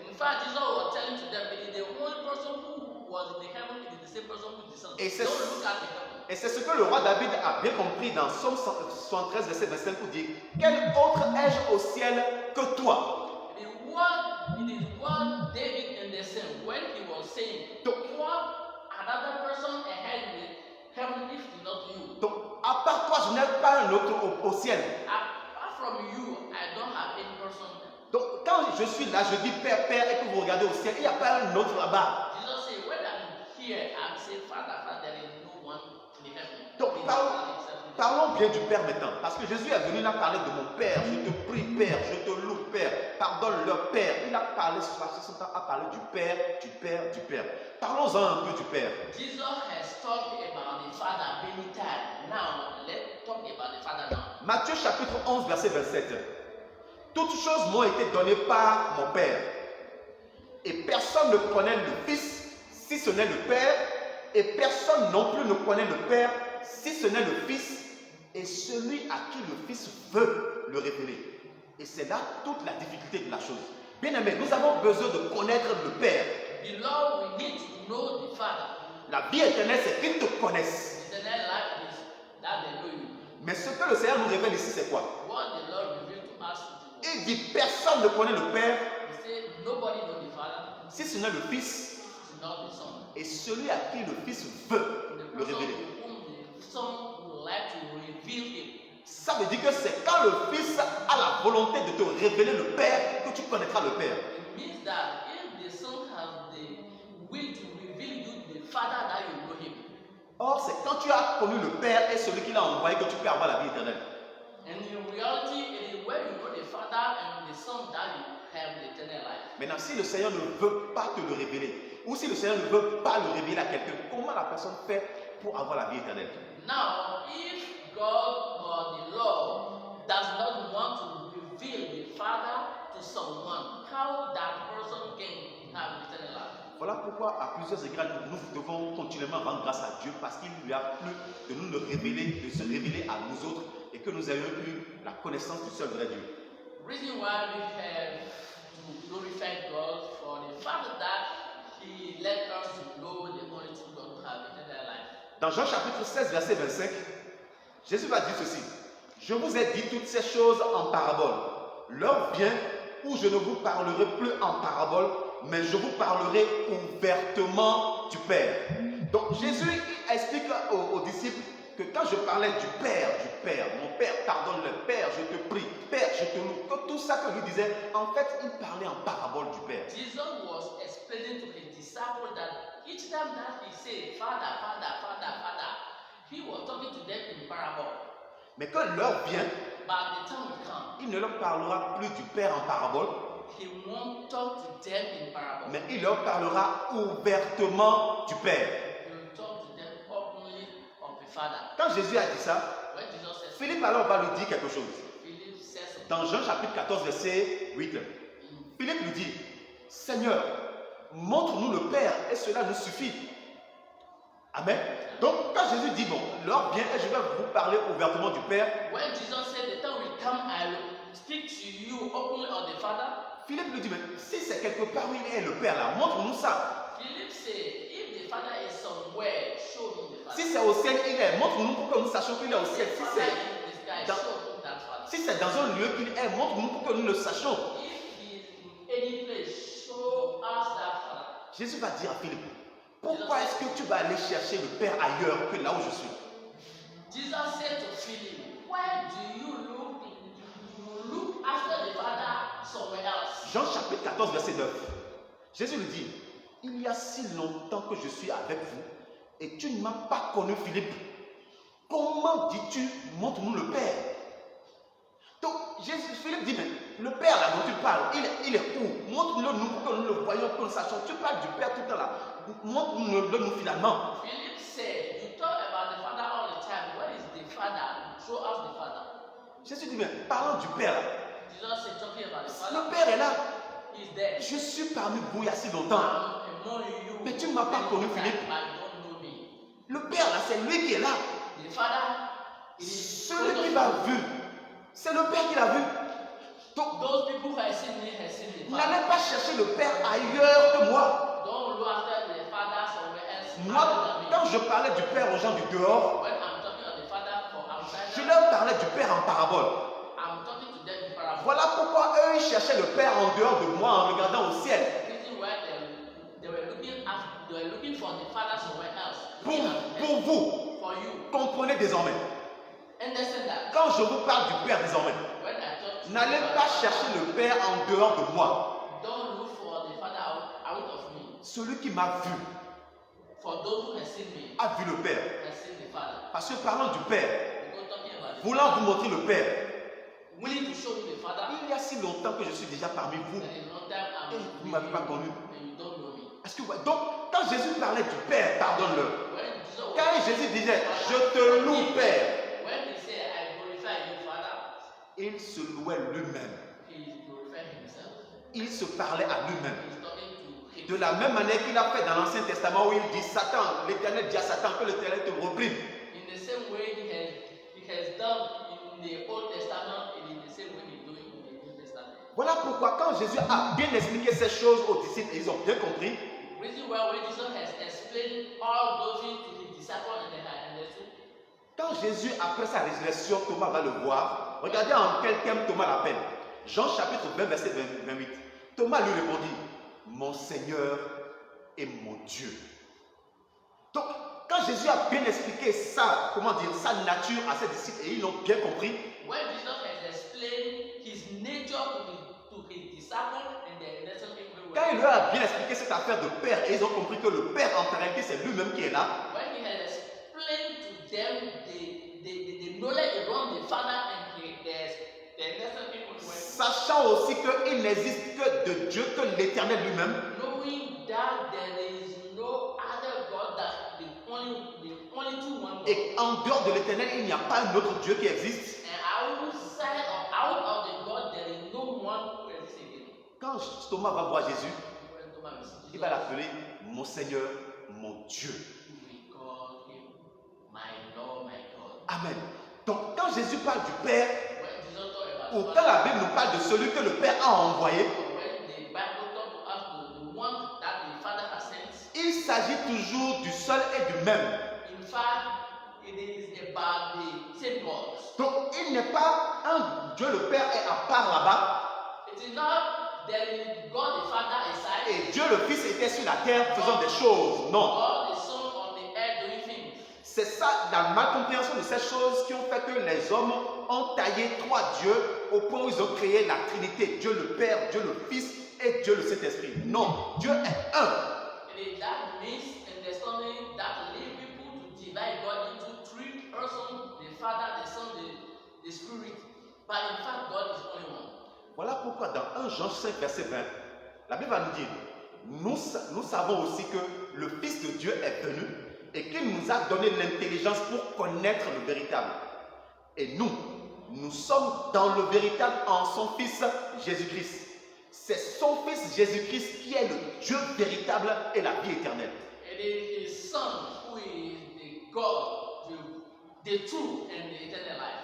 In fact, Jesus was telling to them, it is the only person who was in the heaven, it is the same person who descended. Et c'est- Don't look at the heaven. Et c'est ce que le roi David a bien compris dans Psaume 73, verset 25, pour dire, quel autre ai-je au ciel que toi? It is what David understood when he was saying, Donc, what another person ahead in the heaven if it's not you. donc, à part toi, je n'ai pas un autre au ciel. Apart from you, I don't have any person. Donc, quand je suis là, je dis Père, Père, et que vous regardez au ciel, il n'y a pas un autre là-bas. Jesus said, when I'm here, I'm saying, Father, there is no one in the heaven. Donc, There is parlons- no one except you. Parlons bien du Père maintenant, parce que Jésus est venu là parler de mon Père. Je te prie, Père, je te loue, Père. Pardonne leur Père. Il a parlé, son temps, a parlé du Père, du Père, du Père. Parlons-en un peu du Père. Jesus has talked about the Father many times. Now, let's talk about the Father now. Matthieu chapitre 11, verset 27. Toutes choses m'ont été données par mon Père. Et personne ne connaît le Fils si ce n'est le Père. Et personne non plus ne connaît le Père si ce n'est le Fils et celui à qui le Fils veut le révéler. Et c'est là toute la difficulté de la chose. Bien aimé, nous avons besoin de connaître le Père. Beloved, we need to know the Father. La vie éternelle, c'est qu'ils te connaissent. The eternal life is that they know you. Mais ce que le Seigneur nous révèle ici, c'est quoi? What the Lord revealed to us to do. Il dit personne ne connaît le Père He said, nobody knows the Father, si ce n'est le Fils it's not the Son. et celui à qui le Fils veut The le person révéler. to whom the Son would like to reveal him. Ça veut dire que c'est quand le Fils a la volonté de te révéler le Père que tu connaîtras le Père. It means that if the Son has the will to reveal you the Father, that you know him. Or, c'est quand tu as connu le Père et celui qui l'a envoyé que tu peux avoir la vie éternelle. And in reality, it is when you know the Father and the Son that you have the eternal life. Maintenant, si le Seigneur ne veut pas te le révéler, ou si le Seigneur ne veut pas le révéler à quelqu'un, comment la personne fait pour avoir la vie éternelle? Now, if God or the Lord does not want to reveal the Father to someone, how that person can have eternal life? Voilà pourquoi à plusieurs égards nous devons continuellement rendre grâce à Dieu parce qu'il lui a plu de nous le révéler, de se révéler à nous autres et que nous ayons eu la connaissance du seul vrai Dieu. Reason why we have to glorify God for the fact that He let us know the only true God to have eternal life. Dans Jean chapitre 16, verset 25, Jésus va dire ceci. Je vous ai dit toutes ces choses en parabole. L'heure vient où je ne vous parlerai plus en parabole, mais je vous parlerai ouvertement du Père. Donc Jésus il explique aux disciples que quand je parlais du Père, mon Père, pardonne le Père, je te prie, Père, je te loue, que tout ça que lui disait, en fait, il parlait en parabole du Père. Jesus was explaining to his disciples that each time that he said, Father, Father, Father, Father, he was talking to them in parable. Mais quand l'heure vient, But the time will come, il ne leur parlera plus du Père en parabole, he won't talk to them in parable. mais il leur parlera ouvertement du Père. He will talk to them openly of the Father. Quand Jésus a dit ça, When Jesus says, Philippe alors va lui dire quelque chose. Philip says something. Dans Jean chapitre 14, verset 8, Philippe lui dit, Seigneur, montre-nous le Père et cela nous suffit. Amen. Donc quand Jésus dit, bon, l'heure vient et je vais vous parler ouvertement du Père, When Jesus said, the time will come, I will speak to you openly of the Father, Philippe lui dit, mais si c'est quelque part où il est le Père là, montre-nous ça. Philip said, if the Father is somewhere, show me the Father. Si c'est au ciel, il est, montre-nous pour que nous sachions qu'il est au ciel. If the Father is in the sky, dans- show me that Father. Si c'est dans un lieu qu'il est, montre-nous pour que nous le sachions. If he is in any place, show Jésus va dire à Philippe, pourquoi est-ce que tu vas aller chercher le Père ailleurs que là où je suis? Jesus said to Philip, why do you look after the Father somewhere else? Jean chapitre 14, verset 9. Jésus lui dit, il y a si longtemps que je suis avec vous et tu ne m'as pas connu, Philippe. Comment dis-tu, montre-nous le Père? Donc, Philippe dit, mais le Père là dont tu parles, il est où? Montre-le nous pour que nous le voyons, pour que nous sachions. Tu parles du Père tout le temps là. Montre-le nous finalement. Philip said, you talk about the Father all the time. Where is the Father? Show us the Father. Jésus dit, mais parlons du Père là. Jesus said, talking about the Father. Le Père est là. He's there. Je suis parmi vous il y a si longtemps. I'm among you. Mais tu ne m'as pas connu, Philippe. But you don't know me. Le Père là, c'est lui qui est là. The Father is Celui qui m'a vu, c'est le Père qui l'a vu. Donc, those people who have seen me have seen the Father. n'allez pas chercher le Père ailleurs que moi. Don't look after the Father somewhere else. Moi, other than me. quand je parlais du Père aux gens du dehors, When I'm talking of the Father for outside, je leur parlais du Père en parabole. I'm talking to them in parable. Voilà pourquoi eux, ils cherchaient le Père en dehors de moi en regardant au ciel. The reason why they were looking for the Father somewhere else. Pour vous, For you. comprenez désormais. Understand that. Quand je vous parle du Père désormais, When I talk to n'allez you pas about chercher le Père en dehors de moi. don't look for the Father out of me. Celui qui m'a vu For those who have seen me, a vu le Père. have seen the Father. Parce que parlant du Père, Because talking about the voulant vous montrer le Père, willing to show you the Father, il y a si longtemps que je suis déjà parmi vous. there is no time I'm Et vous ne m'avez pas connu. and you don't know me. Est-ce que donc, quand Jésus parlait du Père, pardonne-le. When Jesus was Quand Jésus disait, je te loue, Père, when he said, I glorify you, Father, il se louait lui-même. he glorified himself. Il se parlait à lui-même. He's talking to him. De la même manière qu'il a fait dans l'Ancien Testament où il dit, Satan, l'Éternel dit à Satan que l'Éternel te reprime. In the same way he has done in the Old Testament, and in the same way he's doing in the New Testament. Voilà pourquoi quand Jésus a bien expliqué ces choses aux disciples, et ils ont bien compris, Reason why when Jesus has explained all those things to his disciples and they had understood. quand Jésus, après sa résurrection, Thomas va le voir, regardez en quel terme Thomas l'appelle. Jean chapitre 20, verset 28. Thomas lui répondit, mon Seigneur et mon Dieu. Donc, quand Jésus a bien expliqué ça, comment dire, sa nature à ses disciples, et ils l'ont bien compris, When Jesus has explained his nature to his disciples and they understood him very quand well. il leur a bien expliqué cette affaire de Père, et ils ont compris que le Père en réalité c'est lui-même qui est là, When he had explained to them the knowledge around the Father and they understood him very well. sachant aussi qu'il n'existe que de Dieu, que l'Éternel lui-même, Knowing that there is no other God that the only true one God. et en dehors de l'Éternel, il n'y a pas un autre Dieu qui existe. And outside or out of the God, there is no one who exists again. Quand Thomas va voir Jésus, When Thomas will see il va Jesus, l'appeler mon Seigneur, mon Dieu. we call him my Lord, my God. Amen. Donc quand Jésus parle du Père, When Jesus talk ou about quand la Bible nous parle de celui que le Père a envoyé, when the Bible talk to us the one that the Father has sent, il s'agit toujours du seul et du même. in fact, it is about the same God. Donc il n'est pas un Dieu le Père est à part là-bas It is not there is God the Father aside, et Dieu le Fils était sur la terre faisant des choses. Non. God the Son on the earth doing things. C'est ça, la malcompréhension de ces choses qui ont fait que les hommes ont taillé trois dieux au point où ils ont créé la Trinité. Dieu le Père, Dieu le Fils et Dieu le Saint-Esprit. Non, Dieu est un. It is that misunderstanding that lead people to divide God into three persons: the Father, the Son, the Spirit. But in fact, God is only one. Voilà pourquoi dans 1 Jean 5, verset 20, la Bible va nous dire, nous savons aussi que le Fils de Dieu est venu et qu'il nous a donné l'intelligence pour connaître le véritable. Et nous sommes dans le véritable en son Fils Jésus-Christ. C'est son Fils Jésus-Christ qui est le Dieu véritable et la vie éternelle. It is His Son who is the God, the true and the eternal life.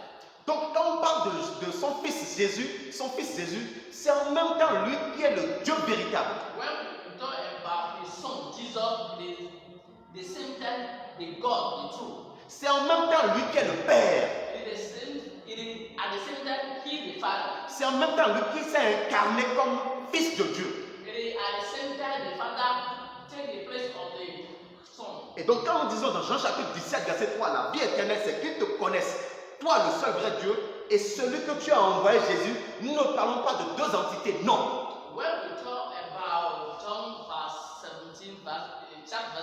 Donc quand on parle de son Fils Jésus, c'est en même temps lui qui est le Dieu véritable. When we talk about His Son, Jesus, it is the same time the God, the true. C'est en même temps lui qui est le Père. It is at the same time He the Father. C'est en même temps lui qui s'est incarné comme Fils de Dieu. It is at the same time the Father take the place of the Son. Et donc quand nous disons dans Jean chapitre 17, verset 3, la vie éternelle, c'est qu'ils te connaissent, toi le seul vrai Dieu, et celui que tu as envoyé Jésus, nous ne parlons pas de deux entités, non. When we talk about John verse 17, chapter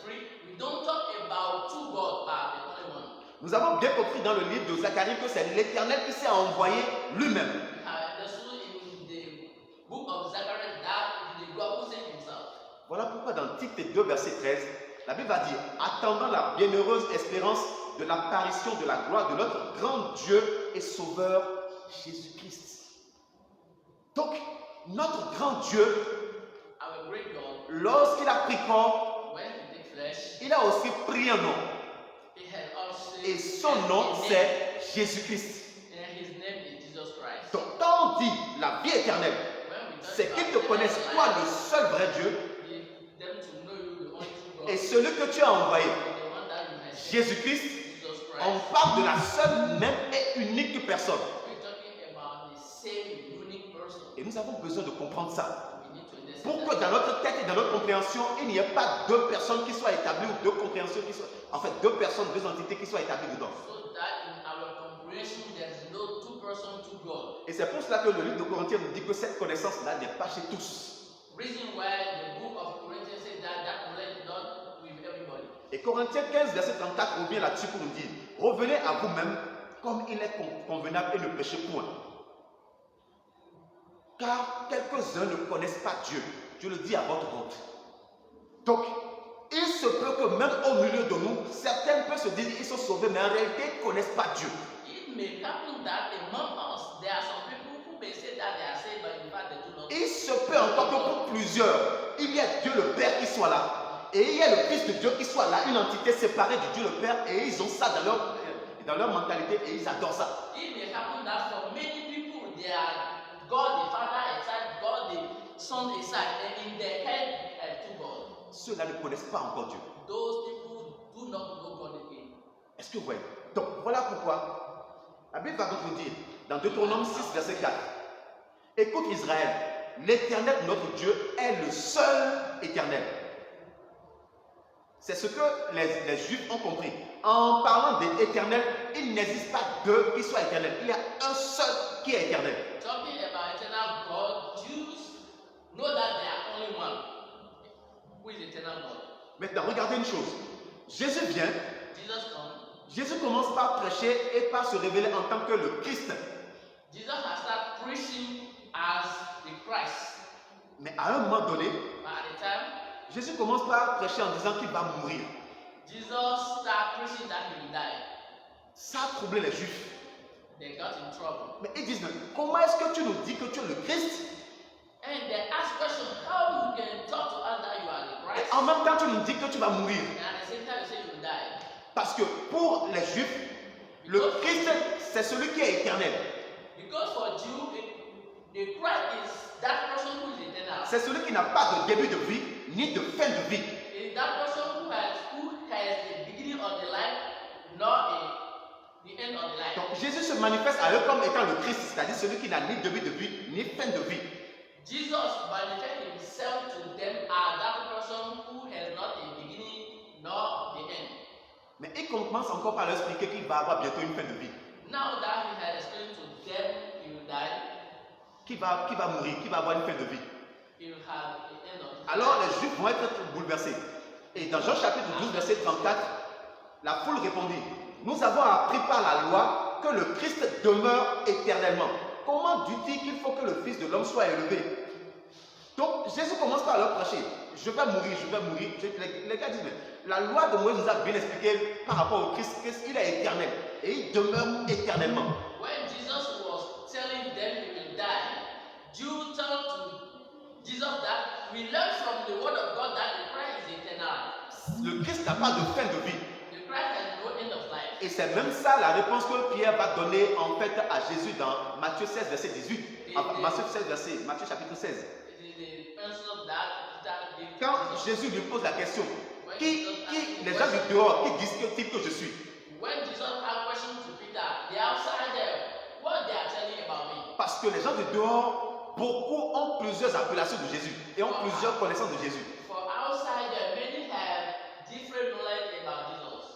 3, we don't talk about two gods, but the only one. Nous avons bien compris dans le livre de Zacharie que c'est l'Éternel qui s'est envoyé lui-même. Understood in the book of Zechariah that it is the God who sent himself. Voilà pourquoi dans Tite 2, verset 13, la Bible va dire « Attendant la bienheureuse espérance de l'apparition de la gloire de notre grand Dieu et Sauveur Jésus-Christ. » Donc, notre grand Dieu, Our great God, lorsqu'il a pris corps, when he did flesh, il a aussi pris un nom. he had also Et son nom, c'est Jésus-Christ. and his name is Jesus Christ. Donc, quand on dit la vie éternelle, When we talk c'est qu'ils te about connaissent, eternal toi, life, le seul vrai Dieu, them to know you, the only true God, et celui que tu as envoyé, the one that you have sent, Jésus-Christ. Jesus On Christ. parle de la seule, même et unique personne. We're talking about the same unique person. Et nous avons besoin de comprendre ça. We need to understand Pour that. que dans notre tête et dans notre compréhension, il n'y ait pas deux personnes qui soient établies ou deux compréhensions qui soient. En fait, deux personnes, deux entités qui soient établies dedans. So that in our comprehension there is no two person, two God. Et c'est pour cela que le livre de Corinthiens nous dit que cette connaissance-là n'est pas chez tous. Reason why the book of Corinthians says that knowledge is not with everybody. Et Corinthiens 15, verset 34 revient là-dessus pour nous dire revenez à vous-même comme il est convenable et ne péchez point. Car quelques-uns ne connaissent pas Dieu. Je le dis à votre honte. Donc, il se peut que même au milieu de nous, certaines peuvent se dire qu'ils sont sauvés, mais en réalité, ils ne connaissent pas Dieu. It may happen that among us there are some people who may say that they are saved, but in fact they do not. Il se peut encore que pour plusieurs, il y a Dieu le Père qui soit là, et il y a le Fils de Dieu qui soit là, une entité séparée de Dieu le Père, et ils ont ça dans leur mentalité, et ils adorent ça. It may happen that for many people they are God the Father aside, God the Son aside, and in their head two God. Ceux-là ne connaissent pas encore Dieu. Those people do not know God again. Est-ce que vous voyez? Donc voilà pourquoi la Bible va donc nous dire dans Deutéronome 6, verset 4. Écoute Israël, l'Éternel notre Dieu est le seul éternel. C'est ce que les Juifs ont compris. En parlant d'éternel, il n'existe pas deux qui soient éternels. Il y a un seul qui est éternel. Talking about eternal God, Jews know that there are only one who is eternal God. Maintenant, regardez une chose. Jésus vient, Jesus comes. Jésus commence par prêcher et par se révéler en tant que le Christ. Jesus has started preaching as the Christ. Mais à un moment donné, But at the time, Jésus commence par prêcher en disant qu'il va mourir. Jesus started preaching that he will die. Ça a troublé les Juifs. They got in trouble. Mais ils disent, mais comment est-ce que tu nous dis que tu es le Christ? And they asked question, how you can talk to us that you are the Et Christ? en même temps, tu nous dis que tu vas mourir. And at the same time you say you will die. Parce que pour les Juifs, le Christ, c'est celui qui est éternel. Because for Jew, the Christ is that person who is eternal. C'est celui qui n'a pas de début de vie, ni de fin de vie. Is that person who has the beginning of the life, not the end of the life. Donc Jésus se manifeste à eux comme étant le Christ, c'est-à-dire celui qui n'a ni début de vie, ni fin de vie. Jesus manifests himself to them as that person who has not a beginning nor the end. Mais il commence encore par leur expliquer qu'il va avoir bientôt une fin de vie. Now that he has explained to them he will die, Qui va mourir, qui va avoir une fin de vie. he will have the end of his Alors life. les Juifs vont être bouleversés. Et dans Jean chapitre 12, verset 34, la foule répondit, nous avons appris par la loi que le Christ demeure éternellement. Comment dit-il qu'il faut que le Fils de l'homme soit élevé? Donc Jésus commence par leur prêcher. Je vais mourir, je vais mourir. Les gars disent, mais la loi de Moïse nous a bien expliqué par rapport au Christ qu'il est éternel. Et il demeure éternellement. When Jesus was telling them he will die, Jews told to Jesus that we learn from the word of God that the Christ is eternal. Le Christ n'a pas de fin de vie. The Christ has no end of life. Et c'est même ça la réponse que Pierre va donner en fait à Jésus dans Matthieu 16, verset 18. Enfin, Matthieu chapitre 16. The answer of that gave Quand Jesus. Jésus lui pose la question, les gens du dehors, qui disent que type que je suis? When Jesus asked questions to Peter, the outside there, what they are telling about me? Parce que les gens du dehors, beaucoup ont plusieurs appellations de Jésus et ont plusieurs connaissances de Jésus. For outside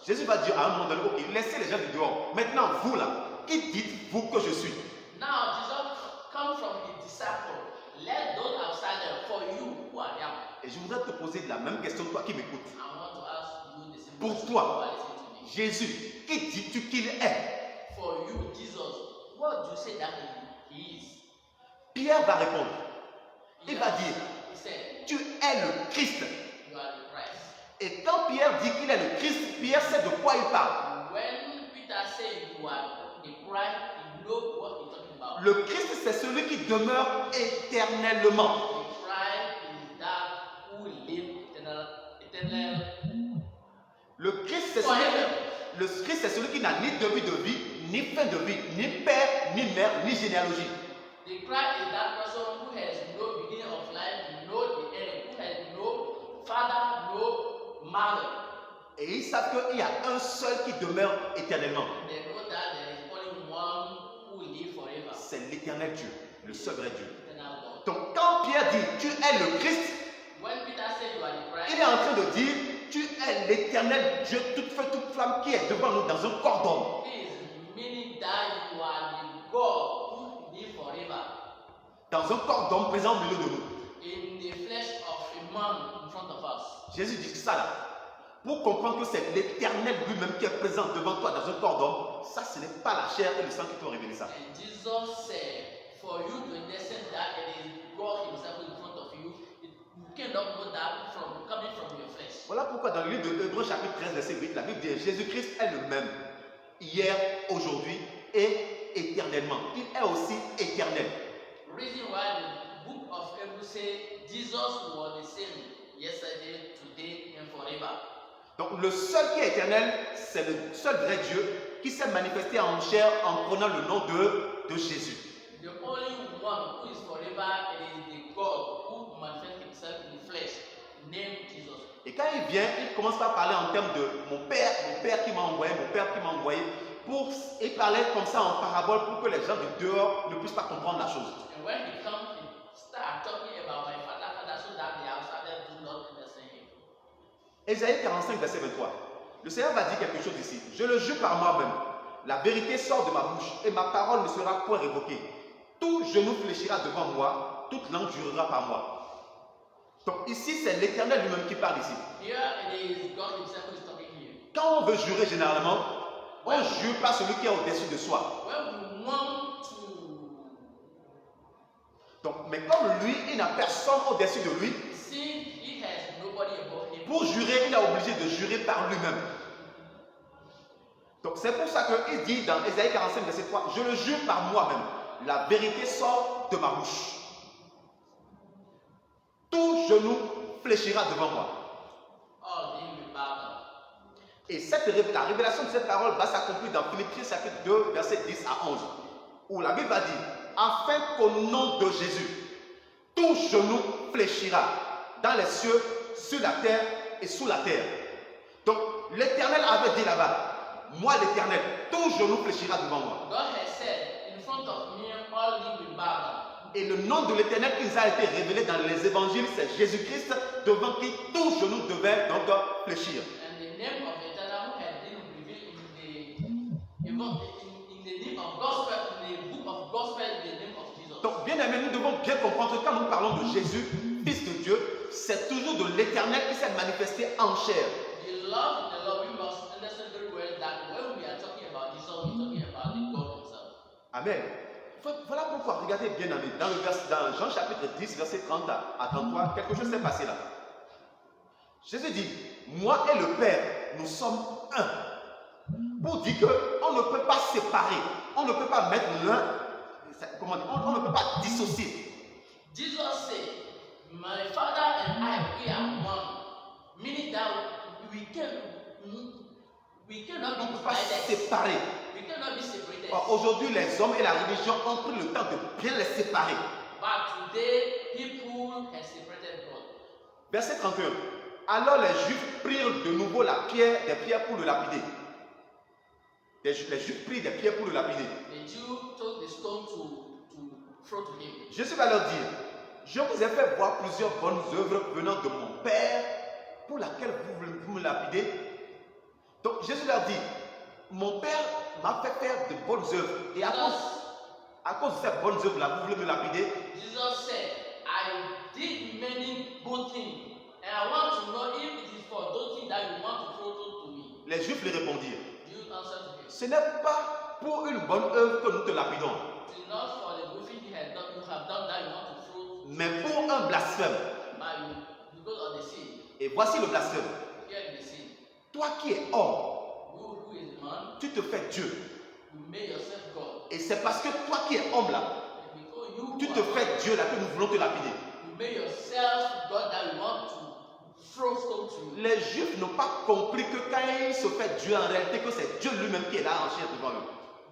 Jésus va dire à un moment donné, ok, laissez les gens du dehors. Maintenant, vous là, qui dites-vous que je suis? Now Jesus come from his disciples. Let those outside there, for you who are there. Et je voudrais te poser la même question, toi qui m'écoutes. I want to ask you the same Pour question toi, who are listening to me. Jésus, qui dis-tu qu'il est? For you, Jesus, what do you say that he is? Pierre va répondre. Il va dire, He said, tu es le Christ. you are the Christ. Et quand Pierre dit qu'il est le Christ, Pierre sait de quoi il parle. When Peter said you are the Christ, you know what he's talking about. Le Christ, c'est celui qui demeure éternellement. The Christ is that who live eternal. Le Christ, c'est celui qui n'a ni début de vie, ni fin de vie, ni père, ni mère, ni généalogie. The Christ is that person who has no beginning of life, no the end, who has no father, no mother. Et ils savent qu'il y a un seul qui demeure éternellement. They know that there is only one who will live forever. C'est l'éternel Dieu, le seul vrai Dieu. Eternal God. Donc quand Pierre dit, tu es le Christ, When Peter said you are the Christ, il est en train de dire, tu es l'éternel Dieu, toute feu, toute flamme qui est devant nous dans un corps d'homme. he is meaning that you are the God who live forever Dans un corps d'homme présent au milieu de nous. in the flesh of a man in front of us. Jésus dit ça là. Pour comprendre que c'est l'éternel lui-même qui est présent devant toi dans un corps d'homme, ça ce n'est pas la chair et le sang qui t'ont révélé ça. And Jesus said, for you to understand that it is God himself in front of you, you cannot know that from coming from your flesh. Voilà pourquoi dans le livre de Hébreux chapitre 13 verset 8, la Bible dit Jésus-Christ est le même, hier, aujourd'hui et éternellement. Il est aussi éternel. Reason why the book of Hebrews say Jesus was the same yesterday, today, and forever. Donc le seul qui est éternel, c'est le seul vrai Dieu qui s'est manifesté en chair en prenant le nom de Jésus. The only one who is forever is the God who manifests himself in the flesh, named Jesus. Et quand il vient, il commence par parler en termes de mon père qui m'a envoyé, mon père qui m'a envoyé. Il parlait comme ça en parabole pour que les gens du dehors ne puissent pas comprendre la chose. And when he comes, he starts talking about my father, so that the outsiders do not understand him. Ésaïe 45, verset 23. Le Seigneur va dire quelque chose ici. Je le jure par moi-même. La vérité sort de ma bouche et ma parole ne sera point révoquée. Tout genou fléchira devant moi, toute langue jurera par moi. Donc ici, c'est l'Éternel lui-même qui parle ici. Here it is God himself who is talking here. Quand on veut jurer généralement, on ne jure pas celui qui est au-dessus de soi. When we want to, Donc, mais comme lui, il n'a personne au-dessus de lui, since he has nobody above him, pour jurer, il est obligé de jurer par lui-même. Donc c'est pour ça qu'il dit dans Ésaïe 45, verset 3, je le jure par moi-même, la vérité sort de ma bouche. Tout genou fléchira devant moi. all things will bow down. Et la révélation de cette parole va s'accomplir dans Philippiens chapitre 2, verset 10 à 11, où la Bible va dire, afin qu'au nom de Jésus, tout genou fléchira dans les cieux, sur la terre et sous la terre. Donc l'Éternel avait dit là-bas, moi l'Éternel, tout genou fléchira devant moi. God has said, in front of me, all things will bow down. Et le nom de l'Éternel qui nous a été révélé dans les évangiles, c'est Jésus-Christ, devant qui tout genou devait donc fléchir. And the name of the Eternal who has been revealed in the name of gospel, in the book of gospel, the name of Jesus. Donc, bien aimé, nous devons bien comprendre que quand nous parlons de Jésus, Fils de Dieu, c'est toujours de l'Éternel qui s'est manifesté en chair. The Lord, we must understand very well that when we are talking about Jesus, we're talking about the God himself. Amen. Voilà pourquoi, regardez bien aimé, dans Jean chapitre 10, verset 30 à 33, quelque chose s'est passé là. Jésus dit, moi et le Père, nous sommes un. Pour dire qu'on ne peut pas séparer, on ne peut pas mettre l'un, comment dire, on ne peut pas dissocier. Jesus said, my Father and I, we are one. Meaning that we cannot On ne be peut pas divided. séparer. We cannot be separated. Or, aujourd'hui, les hommes et la religion ont pris le temps de bien les séparer. But today, people have separated God. Verset 31. Alors les Juifs prirent de nouveau des pierres pour le lapider. Les Juifs prirent des pierres pour le lapider. The Jew took the stone to throw to him. Jésus va leur dire, je vous ai fait voir plusieurs bonnes œuvres venant de mon Père, pour laquelle vous me lapidez. Donc Jésus leur dit, mon Père m'a fait faire de bonnes œuvres. Et à cause de ces bonnes œuvres-là, vous voulez me lapider? Jesus said, I did many good things, and I want to know if it is for those things that you want to throw to me. Les Juifs lui répondirent, Jews answered to him, ce n'est pas pour une bonne œuvre que nous te lapidons, it is not for the good thing you have done that you want to throw, mais pour un blasphème. because of the sin. Et voici le blasphème. Here is the sin. Toi qui es homme, Who is man? tu te fais Dieu. You made yourself God. Et c'est parce que toi qui es homme là, And because you tu te fais Dieu là que nous voulons te lapider. you made yourself God that you want to throw stone to you. Les Juifs n'ont pas compris que quand il se fait Dieu, en réalité, que c'est Dieu lui-même qui est là en chair devant eux.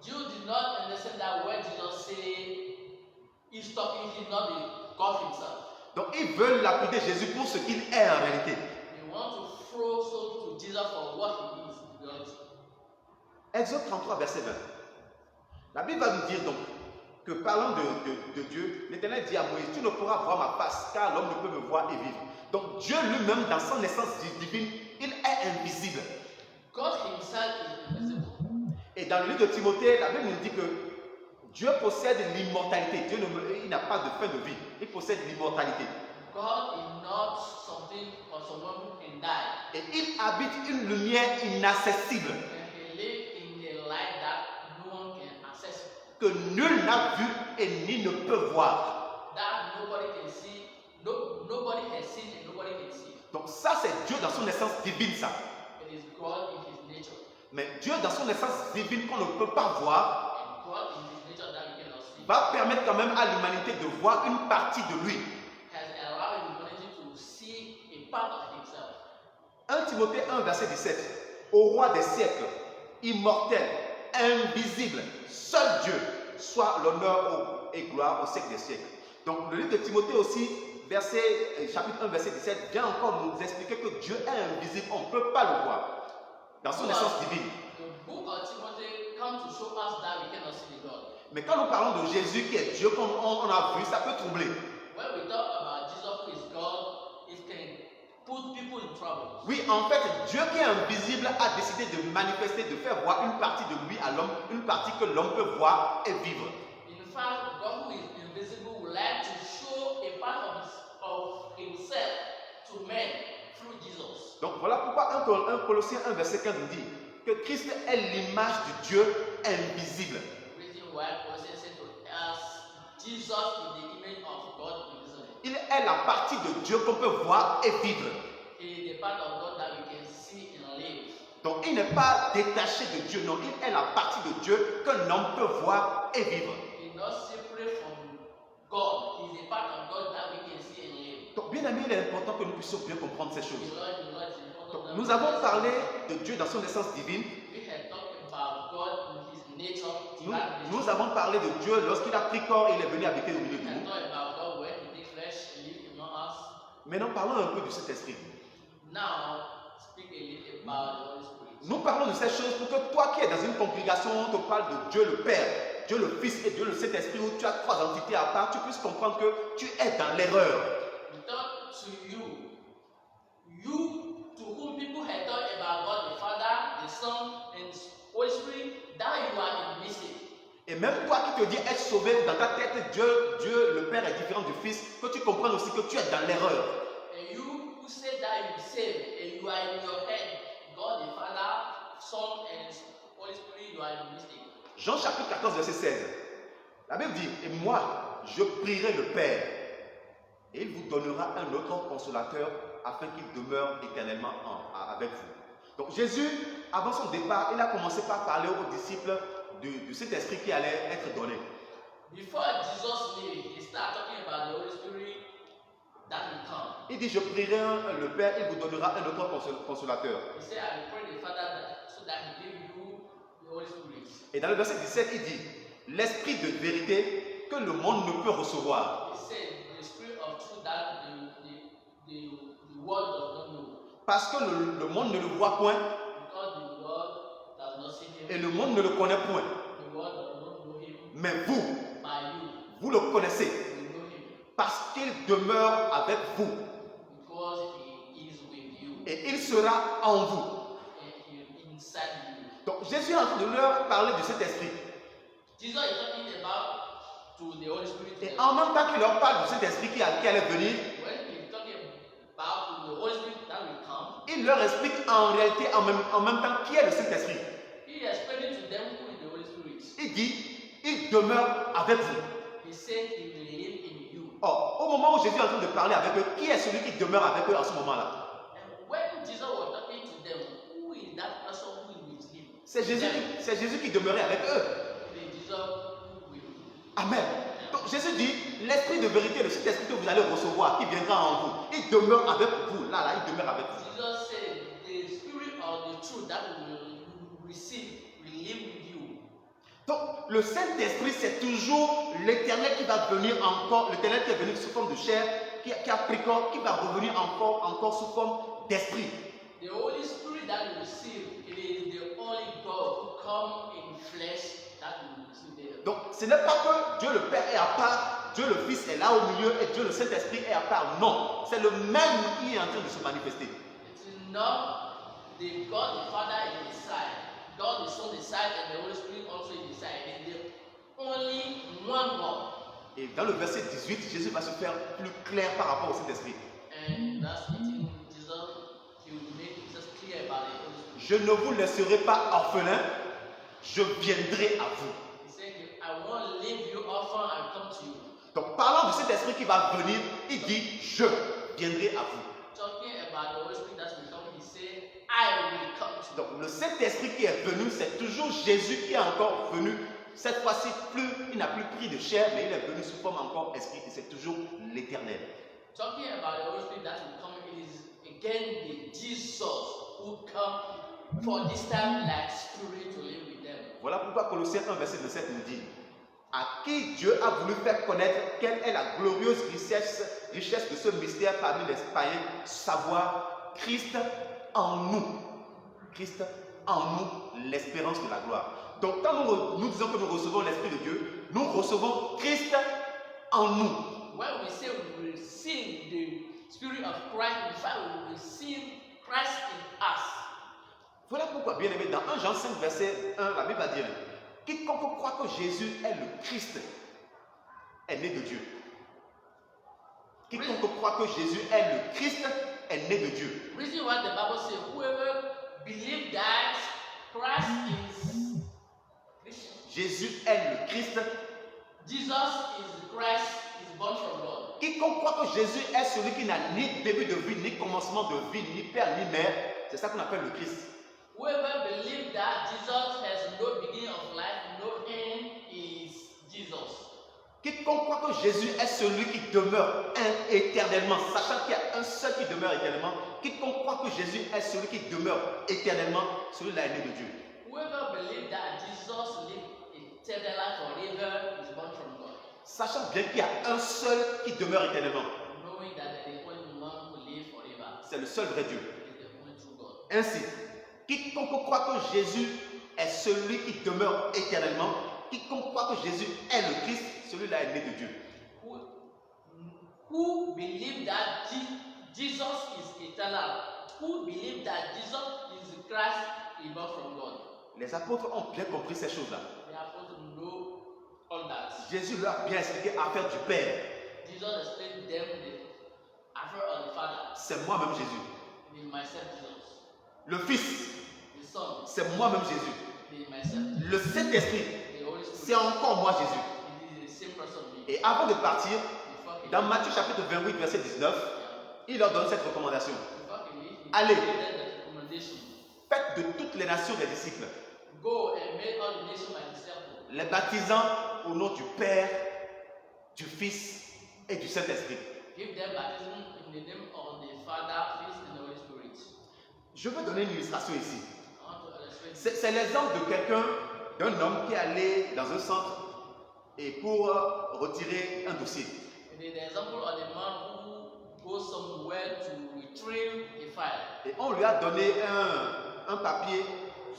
Jews did not understand that when Jesus say he's talking, he's not the God himself. Donc ils veulent lapider Jésus pour ce qu'il est en réalité. They want to throw stone to Jesus for what he is in reality. Exode 33, verset 20. La Bible va nous dire donc que parlant de Dieu, l'Éternel dit à Moïse, tu ne pourras voir ma face, car l'homme ne peut me voir et vivre. Donc Dieu lui-même, dans son essence divine, il est invisible. God himself is invisible. Et dans le livre de Timothée, la Bible nous dit que Dieu possède l'immortalité. Dieu il n'a pas de fin de vie. Il possède l'immortalité. God is not something or someone who can die. Et il habite une lumière inaccessible And he lives in a light that no one can access. que nul n'a vu et ni ne peut voir. That nobody can see. Nobody has seen and nobody can see. Donc ça, c'est Dieu dans son essence divine, ça. It is God in his nature. Mais Dieu dans son essence divine qu'on ne peut pas voir, And God in his nature that we cannot see va permettre quand même à l'humanité de voir une partie de lui. has allowed humanity to see a part of himself. 1 Timothée 1, verset 17. Au roi des siècles, immortel, invisible, seul Dieu, soit l'honneur et gloire au siècle des siècles. Donc le livre de Timothée aussi, chapitre 1, verset 17, vient encore nous expliquer que Dieu est invisible, on ne peut pas le voir dans son essence divine. The book of Timothy comes to show us that we cannot see the God. Mais quand nous parlons de Jésus qui est Dieu, comme on a vu, ça peut troubler. When we talk about Jesus who is God, it can put people in trouble. Oui, en fait, Dieu qui est invisible a décidé de manifester, de faire voir une partie de lui à l'homme, une partie que l'homme peut voir et vivre. In fact, God who is invisible would like to show a part of himself to men through Jesus. Donc voilà pourquoi 1 Colossiens 1, verset 15 nous dit que Christ est l'image du Dieu invisible. The reason why Colossians said to us, Jesus is the image of God invisible. Il est la partie de Dieu qu'on peut voir et vivre. He is the part of God that we can see and live. Donc il n'est pas détaché de Dieu, non, il est la partie de Dieu qu'un homme peut voir et vivre. He is not separate from God. He is a part of God that we can see and live. Donc bien aimé, il est important que nous puissions bien comprendre ces choses. The Lord is important Donc, that nous we avons can parlé see. de Dieu dans son essence divine. We have talked about God in his nature, Nous, divine nous nature. avons parlé de Dieu lorsqu'il a pris corps et il est venu habiter au milieu We de have nous. talked about God when he did flesh and lived among us. Maintenant, parlons un peu de cet esprit. Now, speak a little about the Holy Spirit. Nous parlons de ces choses pour que toi qui es dans une congrégation, on te parle de Dieu le Père, Dieu le Fils et Dieu le Saint-Esprit, où tu as trois entités à part, tu puisses comprendre que tu es dans l'erreur. We talk to you to whom people have talked about God the Father, the Son, and the Holy Spirit, that you are in mistake. Et même toi qui te dis être sauvé, dans ta tête, Dieu le Père est différent du Fils, que tu comprennes aussi que tu es dans l'erreur. And you who say that you saved, and you are in your head, God the Father, Son, and Holy Spirit, you are in mistake. Jean chapitre 14, verset 16. La Bible dit, et moi, je prierai le Père, et il vous donnera un autre consolateur, afin qu'il demeure éternellement avec vous. Donc Jésus, avant son départ, il a commencé par parler aux disciples de cet esprit qui allait être donné. Before Jesus lived, he started talking about the Holy Spirit that will come. Il dit, je prierai le Père, il vous donnera un autre consolateur. He said, I will pray the Father so that he give you the Holy Spirit. Et dans le verset 17, il dit, l'esprit de vérité que le monde ne peut recevoir. He said, the Spirit of truth that the world does not know. Parce que le monde ne le voit point Because the world does not see him. et le monde ne le connaît point. The world does not know him. Mais vous, By you, vous le connaissez you know him. parce qu'il demeure avec vous Because he is with you. et il sera en vous. And he inside you. Donc Jésus est en train de leur parler de cet esprit. Jesus is talking about to the Holy Spirit. Et en même temps qu'il leur parle de cet esprit qui allait venir, When he's talking about the Holy Spirit that will come, il leur explique en réalité en même temps qui est le Saint-Esprit. he explained to them who is the Holy Spirit. Il dit, il demeure avec vous. He said he will live in you. Or, au moment où Jésus est en train de parler avec eux, qui est celui qui demeure avec eux en ce moment-là? And when Jesus was talking to them, who is that person who is with him? C'est Jésus qui demeurait avec eux. It is Jesus who will. Amen. Donc Jésus dit, l'esprit de vérité, le Saint-Esprit que vous allez recevoir, qui viendra en vous, il demeure avec vous. Là, il demeure avec vous. Jesus said, the spirit of the truth that will receive will live with you. Donc le Saint-Esprit, c'est toujours l'Éternel qui va venir encore, l'Éternel qui est venu sous forme de chair, qui a pris corps, qui va revenir encore sous forme d'esprit. The Holy Spirit that you receive, it is the only God who come in flesh that you receive there. Donc ce n'est pas que Dieu le Père est à part, Dieu le Fils est là au milieu et Dieu le Saint-Esprit est à part. Non, c'est le même qui est en train de se manifester. It is not the God the Father is inside, God the Son is inside, and the Holy Spirit also is inside. It is the only one God. Et dans le verset 18, Jésus va se faire plus clair par rapport au Saint-Esprit. And that's it in Jesus, he will make Jesus clear about the Holy Spirit. Je ne vous laisserai pas orphelins, je viendrai à vous. He said, I won't leave you orphan and come to you. Donc parlant de cet esprit qui va venir, il dit, je viendrai à vous. Talking about the Holy Spirit that's will come, he said, I will come to you. Donc le Saint-Esprit qui est venu, c'est toujours Jésus qui est encore venu. Cette fois-ci, il n'a plus pris de chair, mais il est venu sous forme encore esprit, et c'est toujours l'Éternel. Talking about the Holy Spirit that will come, it is again the Jesus who come for this time like spirit to live with them. Voilà pourquoi Colossiens 1, verset 27 nous dit, à qui Dieu a voulu faire connaître quelle est la glorieuse richesse de ce mystère parmi les païens, savoir Christ en nous. Christ en nous, l'espérance de la gloire. Donc quand nous disons que nous recevons l'Esprit de Dieu, nous recevons Christ en nous. When we say we receive the Spirit of Christ, in fact we receive Christ in us. Voilà pourquoi, bien aimé, dans 1 Jean 5, verset 1, la Bible va dire, quiconque croit que Jésus est le Christ est né de Dieu. Quiconque croit que Jésus est le Christ est né de Dieu. Reason why the Bible says, whoever believes that Christ is Jésus est le Christ. Jesus is Christ, is born from God. Quiconque croit que Jésus est celui qui n'a ni début de vie, ni commencement de vie, ni père, ni mère, c'est ça qu'on appelle le Christ. Whoever believes that Jesus has no beginning of life, no end, is Jesus. Quiconque croit que Jésus est celui qui demeure éternellement, sachant qu'il y a un seul qui demeure éternellement, quiconque croit que Jésus est celui qui demeure éternellement, celui-là est né de Dieu. Whoever believes that Jesus lives eternal life forever is born from God. Sachant bien qu'il y a un seul qui demeure éternellement. Knowing that there is only one who lives forever. C'est le seul vrai Dieu. Is the only true God. Ainsi, quiconque croit que Jésus est celui qui demeure éternellement, quiconque croit que Jésus est le Christ, celui-là est né de Dieu. Who believe that Jesus is eternal? Who believe that Jesus is Christ, is born from God? Les apôtres ont bien compris ces choses-là. They are supposed to know all that. Jésus leur a bien expliqué l'affaire du Père. Jesus explained to them the affair of the Father. C'est moi-même Jésus. It is myself, Jesus. Le Fils, The Son, c'est moi-même Jésus. it is myself. Le Saint-Esprit, The Holy c'est Spirit, encore moi Jésus. it is the same person. Et avant de partir, Before he dans Matthieu chapitre 28, verset 19, il leur donne cette recommandation. he Allez. gave them the recommendation. Faites de toutes les nations des disciples, Go and make all the nations my disciples. les baptisant au nom du Père, du Fils et du Saint-Esprit. Give them baptism in the name of the Father, Fils, and the Holy Spirit. Je veux donner une illustration ici. I want to illustrate. C'est l'exemple de quelqu'un, d'un homme qui est allé dans un centre et pour retirer un dossier. It is the example of the man who goes somewhere to retrieve a file. Et on lui a donné un papier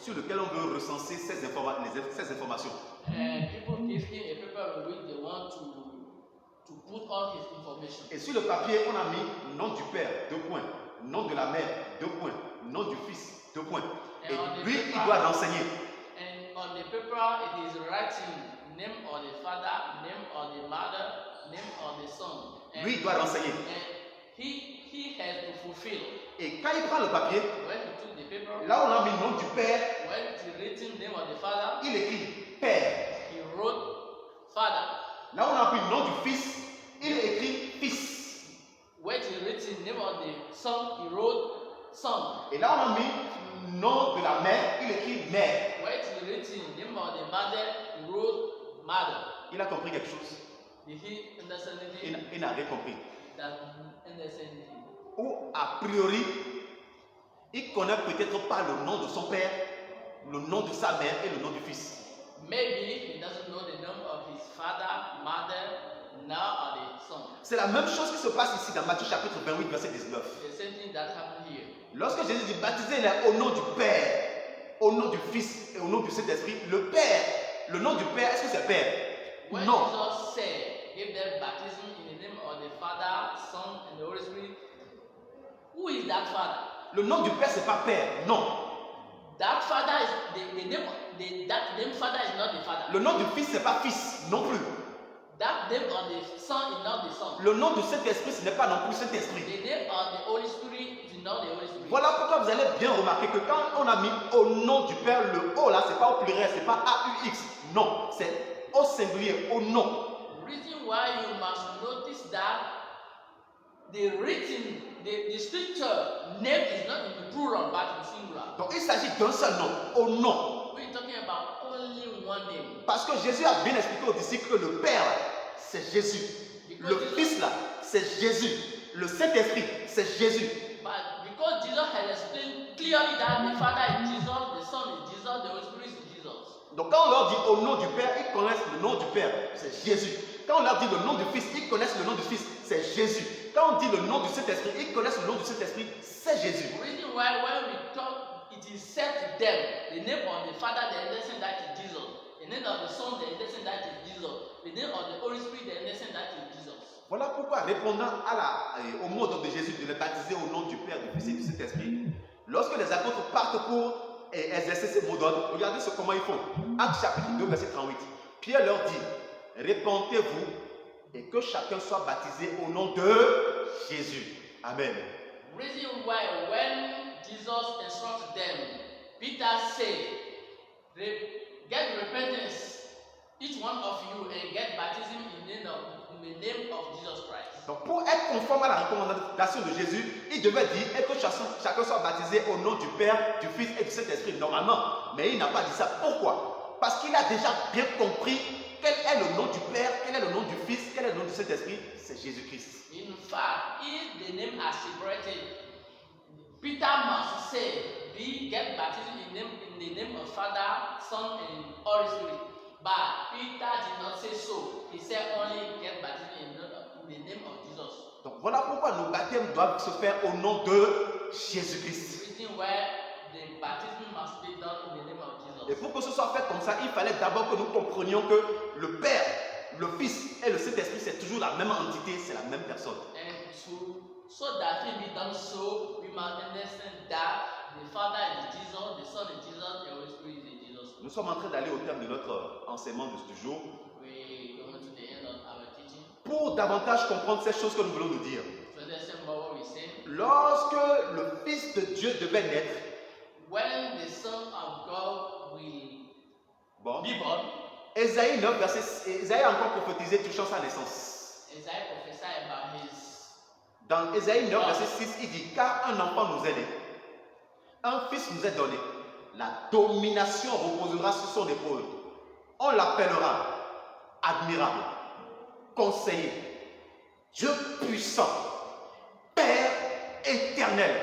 sur lequel on veut recenser ces informations. And people give him a paper with which they want to put all his information. Et sur le papier, on a mis nom du Père, 2 points, nom de la mère, 2 points, nom du Fils, 2 points. Et lui, doit renseigner. And on the paper it is writing name of the father, name of the mother, name of the son. And, Lui, il doit renseigner. and he has to fulfill. Et quand il prend le papier, When he took the paper, là où on a mis le nom du père, when he written name of the father, il écrit père. he wrote father. Là où on a pris le nom du fils, il écrit fils. When he written name of the son, he wrote son. Et là où on a mis le nom de la mère, il écrit mère. When he written name of the mother, he wrote mother. Il a compris quelque chose. Did he understand anything? Il n'a rien compris. Doesn't understand anything. Ou a priori, il connaît peut-être pas le nom de son père, le nom de sa mère et le nom du fils. Maybe he doesn't know the name of his father, mother, now or the son. C'est la même chose qui se passe ici dans Matthieu chapitre 28, verset 19. The same thing that happened here. Lorsque Jésus dit baptisez-les au nom du Père, au nom du Fils et au nom du Saint-Esprit, le Père, le nom du Père, est-ce que c'est Père? When Non. Jesus said, give them baptism in the name of the Father, Son, and the Holy Spirit, who is that Father? Le nom du Père, c'est pas Père, non. That Father is that name Father is not the Father. Le nom du Fils, c'est pas Fils, non plus. That name of the Son is not the Son. Le nom du Saint-Esprit, ce n'est pas non plus Saint-Esprit. The name of the Holy Spirit is not the Holy Spirit. Voilà pourquoi vous allez bien remarquer que quand on a mis au nom du Père, le O là, c'est pas au pluriel, c'est pas A-U-X. Non, c'est au singulier, au nom. The reason why you must notice that the written, the scripture name is not in the plural but in singular. Donc il s'agit d'un seul nom, au nom. We're talking about only one name. Parce que Jésus a bien expliqué aux disciples que le Père, c'est Jésus. Le Fils là, c'est Jésus. Le Saint-Esprit, c'est Jésus. But because Jesus has explained clearly that the Father is Jesus, the Son is Jesus, the Holy Spirit is Jesus. Donc quand on leur dit au nom du Père, ils connaissent le nom du Père, c'est Jésus. Quand on leur dit le nom du Fils, ils connaissent le nom du Fils, c'est Jésus. Quand on dit le nom du Saint-Esprit, ils connaissent le nom du Saint-Esprit, c'est Jésus. The reason why when we talk, it is said to them, the name of the Father, they understand that is Jesus. The name of the Son, they understand that is Jesus. The name of the Holy Spirit, they understand that is Jesus. Voilà pourquoi, répondant au mot de Jésus de les baptiser au nom du Père, du Fils et du Saint-Esprit, lorsque les apôtres partent pour exercer ces mots d'ordre, regardez comment ils font. Actes chapitre 2, verset 38. Pierre leur dit, répentez-vous et que chacun soit baptisé au nom de Jésus. Amen. Reason why when Jesus instructed them, Peter said, get repentance, each one of you, and get baptism in the name of Jesus Christ. Donc pour être conforme à la recommandation de Jésus, il devait dire et que chacun soit baptisé au nom du Père, du Fils et du Saint-Esprit normalement. Mais il n'a pas dit ça. Pourquoi? Parce qu'il a déjà bien compris quel est le nom du Père, quel est le nom du Fils, quel est le nom du Saint-Esprit. C'est Jésus-Christ. In fact, if the name are separated, Peter must say, we get baptism in the name of Father, Son, and Holy Spirit. But Peter did not say so. He said only get baptism in the name of Jesus. Donc voilà pourquoi nos baptêmes doivent se faire au nom de Jésus-Christ. The reason why the baptism must be done in the name of Jesus. Et pour que ce soit fait comme ça, il fallait d'abord que nous comprenions que le Père, le Fils et le Saint-Esprit, c'est toujours la même entité, c'est la même personne. And so that it be done so, we must understand that the Father is Jesus, the Son is Jesus, the Holy Spirit is Jesus. Nous sommes en train d'aller au terme de notre enseignement de ce jour. We come to the end of our teaching. Pour davantage comprendre ces choses que nous voulons nous dire. So understand what we say. Lorsque le Fils de Dieu devait naître, When the Son of God will be born, Ésaïe 9, Ésaïe a encore prophétisé touchant sa naissance. Isaiah prophesied about his. Dans Ésaïe 9, verset 6, il dit, car un enfant nous est né, un fils nous est donné, la domination reposera sur son épaule. On l'appellera admirable, conseiller, Dieu puissant, Père éternel,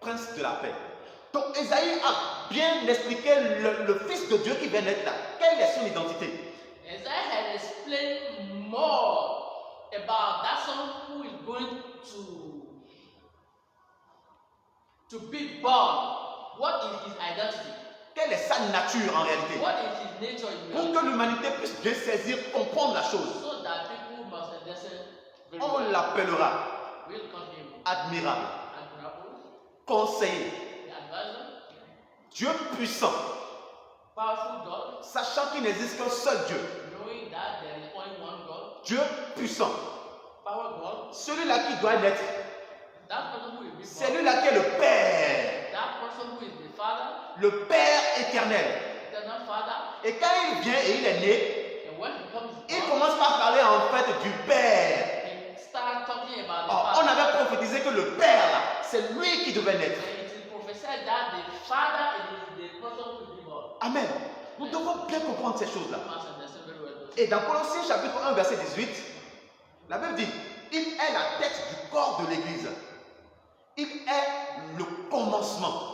prince de la paix. Donc Ésaïe a bien expliqué le Fils de Dieu qui vient naître là. Quelle est son identité? Isaiah had explained more about that son who is going to be born. What is his identity? Quelle est sa nature en réalité? What is his nature in Pour reality? que l'humanité puisse bien saisir, comprendre la chose. So that people must understand very On well. l'appellera We'll call him admirable, admirable, conseiller, the advisor, Dieu puissant, powerful God, sachant qu'il n'existe qu'un seul Dieu. knowing that there is only one God, Dieu puissant, power God, celui-là qui doit naître, that person who is big God, celui-là qui est le Père, that person who is the Father, le Père éternel. eternal Father, Et quand il vient et il est né, and when he comes, il commence par parler en fait du Père. he starts talking about the Or, on Father. avait prophétisé que le Père, là, c'est lui qui devait naître. And it is prophesied that the Father is the person who is God. Amen. Nous devons bien comprendre ces choses-là. You must understand very well those Et dans Colossiens chapitre 1, verset 18, la Bible dit, il est la tête du corps de l'Église. Il est le commencement.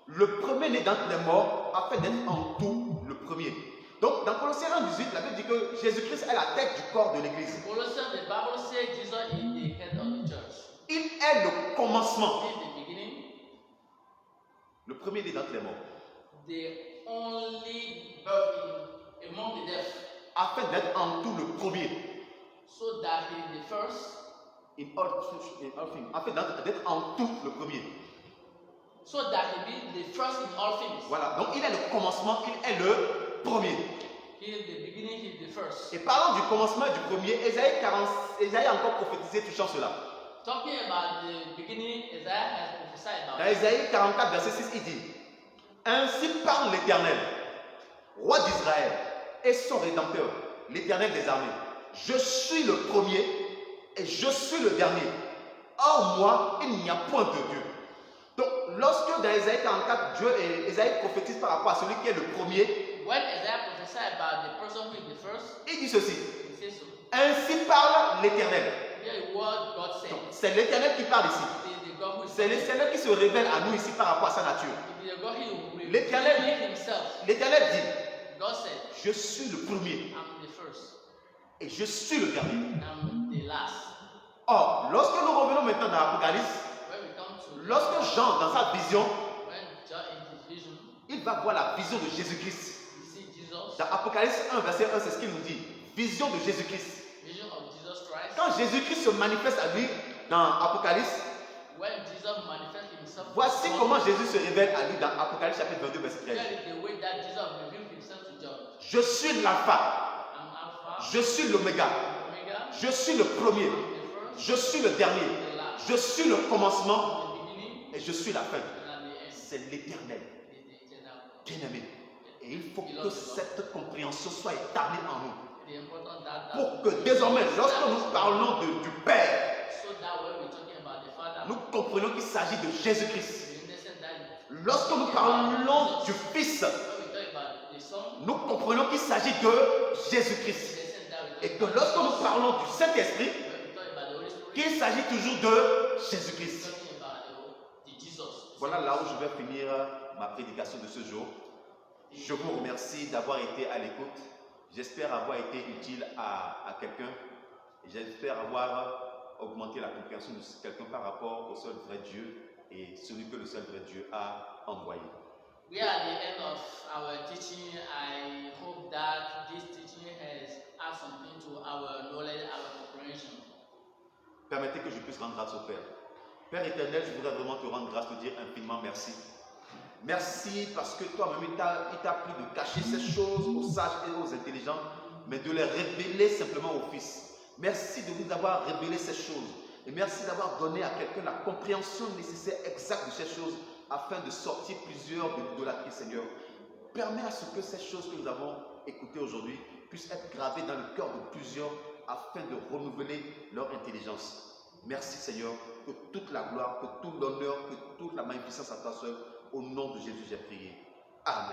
Le premier-né d'entre les morts afin d'être en tout le premier. Donc, dans Colossiens 1, 18, la Bible dit que Jésus-Christ est la tête du corps de l'Église. Colossians, the Bible says Jesus is the head of the church. Il est le commencement. He is the beginning, Le premier-né d'entre les morts. the only birth among the deaf, Afin d'être en tout le premier. so that he is the first, In all things. Afin d'être en tout le premier. so that he be the first in all things. Voilà. Donc, il est le commencement, il est le premier. He is the beginning, he is the first. Et parlant du commencement et du premier, Ésaïe a encore prophétisé touchant cela. Talking about the beginning, Isaiah has prophesied about Dans it. Ésaïe 44, verset 6, il dit, ainsi parle l'Éternel, roi d'Israël et son rédempteur, l'Éternel des armées. Je suis le premier et je suis le dernier. Hors moi, il n'y a point de Dieu. Donc, lorsque dans Ésaïe 44, Dieu et Ésaïe prophétise par rapport à celui qui est le premier, When Isaiah prophesied about the person who is the first, il dit ceci, he says so. ainsi parle l'Éternel. Hear what God said. Donc, c'est l'Éternel qui parle ici. It is the God who is C'est l'Éternel qui se révèle à nous ici par rapport à sa nature. It is the God who will L'Éternel- reveal himself. L'Éternel dit, God said, je suis le premier I'm the first, et je suis le dernier. I'm the last. Or, lorsque nous revenons maintenant dans l'Apocalypse, When we come to lorsque Jean, dans sa vision, when John in his vision, il va voir la vision de Jésus-Christ. he see Jesus, Dans Apocalypse 1, verset 1, c'est ce qu'il nous dit. Vision de Jésus-Christ. vision of Jesus Christ. Quand Jésus-Christ se manifeste à lui dans Apocalypse, When Jesus manifests himself, voici comment Jésus se révèle à lui dans Apocalypse chapitre 22, verset 13. Here is the way that Jesus revealed himself to John. Je suis l'alpha, I'm Alpha, je suis l'oméga, Omega, je suis le premier, I'm the first, je suis le dernier, the last, je suis le commencement the beginning, et je suis la fin. and I'm the end. C'est l'Éternel, Is the eternal. bien-aimé. Et il faut que cette compréhension soit établie en nous. It is important that Pour que désormais, lorsque nous parlons du Père, so that when we're talking about the Father, nous comprenons qu'il s'agit de Jésus-Christ. we understand that Lorsque nous parlons du Fils, when we talk about the Son, nous comprenons qu'il s'agit de we Jésus-Christ. understand that we Et talk que about lorsque nous parlons du Saint-Esprit, when we talk about the Holy Spirit, qu'il s'agit toujours de we're Jésus-Christ. talking about the Jesus. Voilà là où je vais finir ma prédication de ce jour. Je vous remercie d'avoir été à l'écoute. J'espère avoir été utile à quelqu'un. J'espère avoir augmenté la compréhension de quelqu'un par rapport au seul vrai Dieu et celui que le seul vrai Dieu a envoyé. We are at the end of our teaching. I hope that this teaching has added something to our knowledge, our comprehension. Permettez que je puisse rendre grâce au Père. Père éternel, je voudrais vraiment te rendre grâce, te dire infiniment merci. Merci parce que toi-même, il t'a plu de cacher ces choses aux sages et aux intelligents, mais de les révéler simplement au Fils. Merci de nous avoir révélé ces choses. Et merci d'avoir donné à quelqu'un la compréhension nécessaire exacte de ces choses afin de sortir plusieurs de l'idolâtrie, Seigneur. Permets à ce que ces choses que nous avons écoutées aujourd'hui puissent être gravées dans le cœur de plusieurs afin de renouveler leur intelligence. Merci Seigneur, que toute la gloire, que tout l'honneur, que toute la magnificence à toi seul, au nom de Jésus j'ai prié. Amen.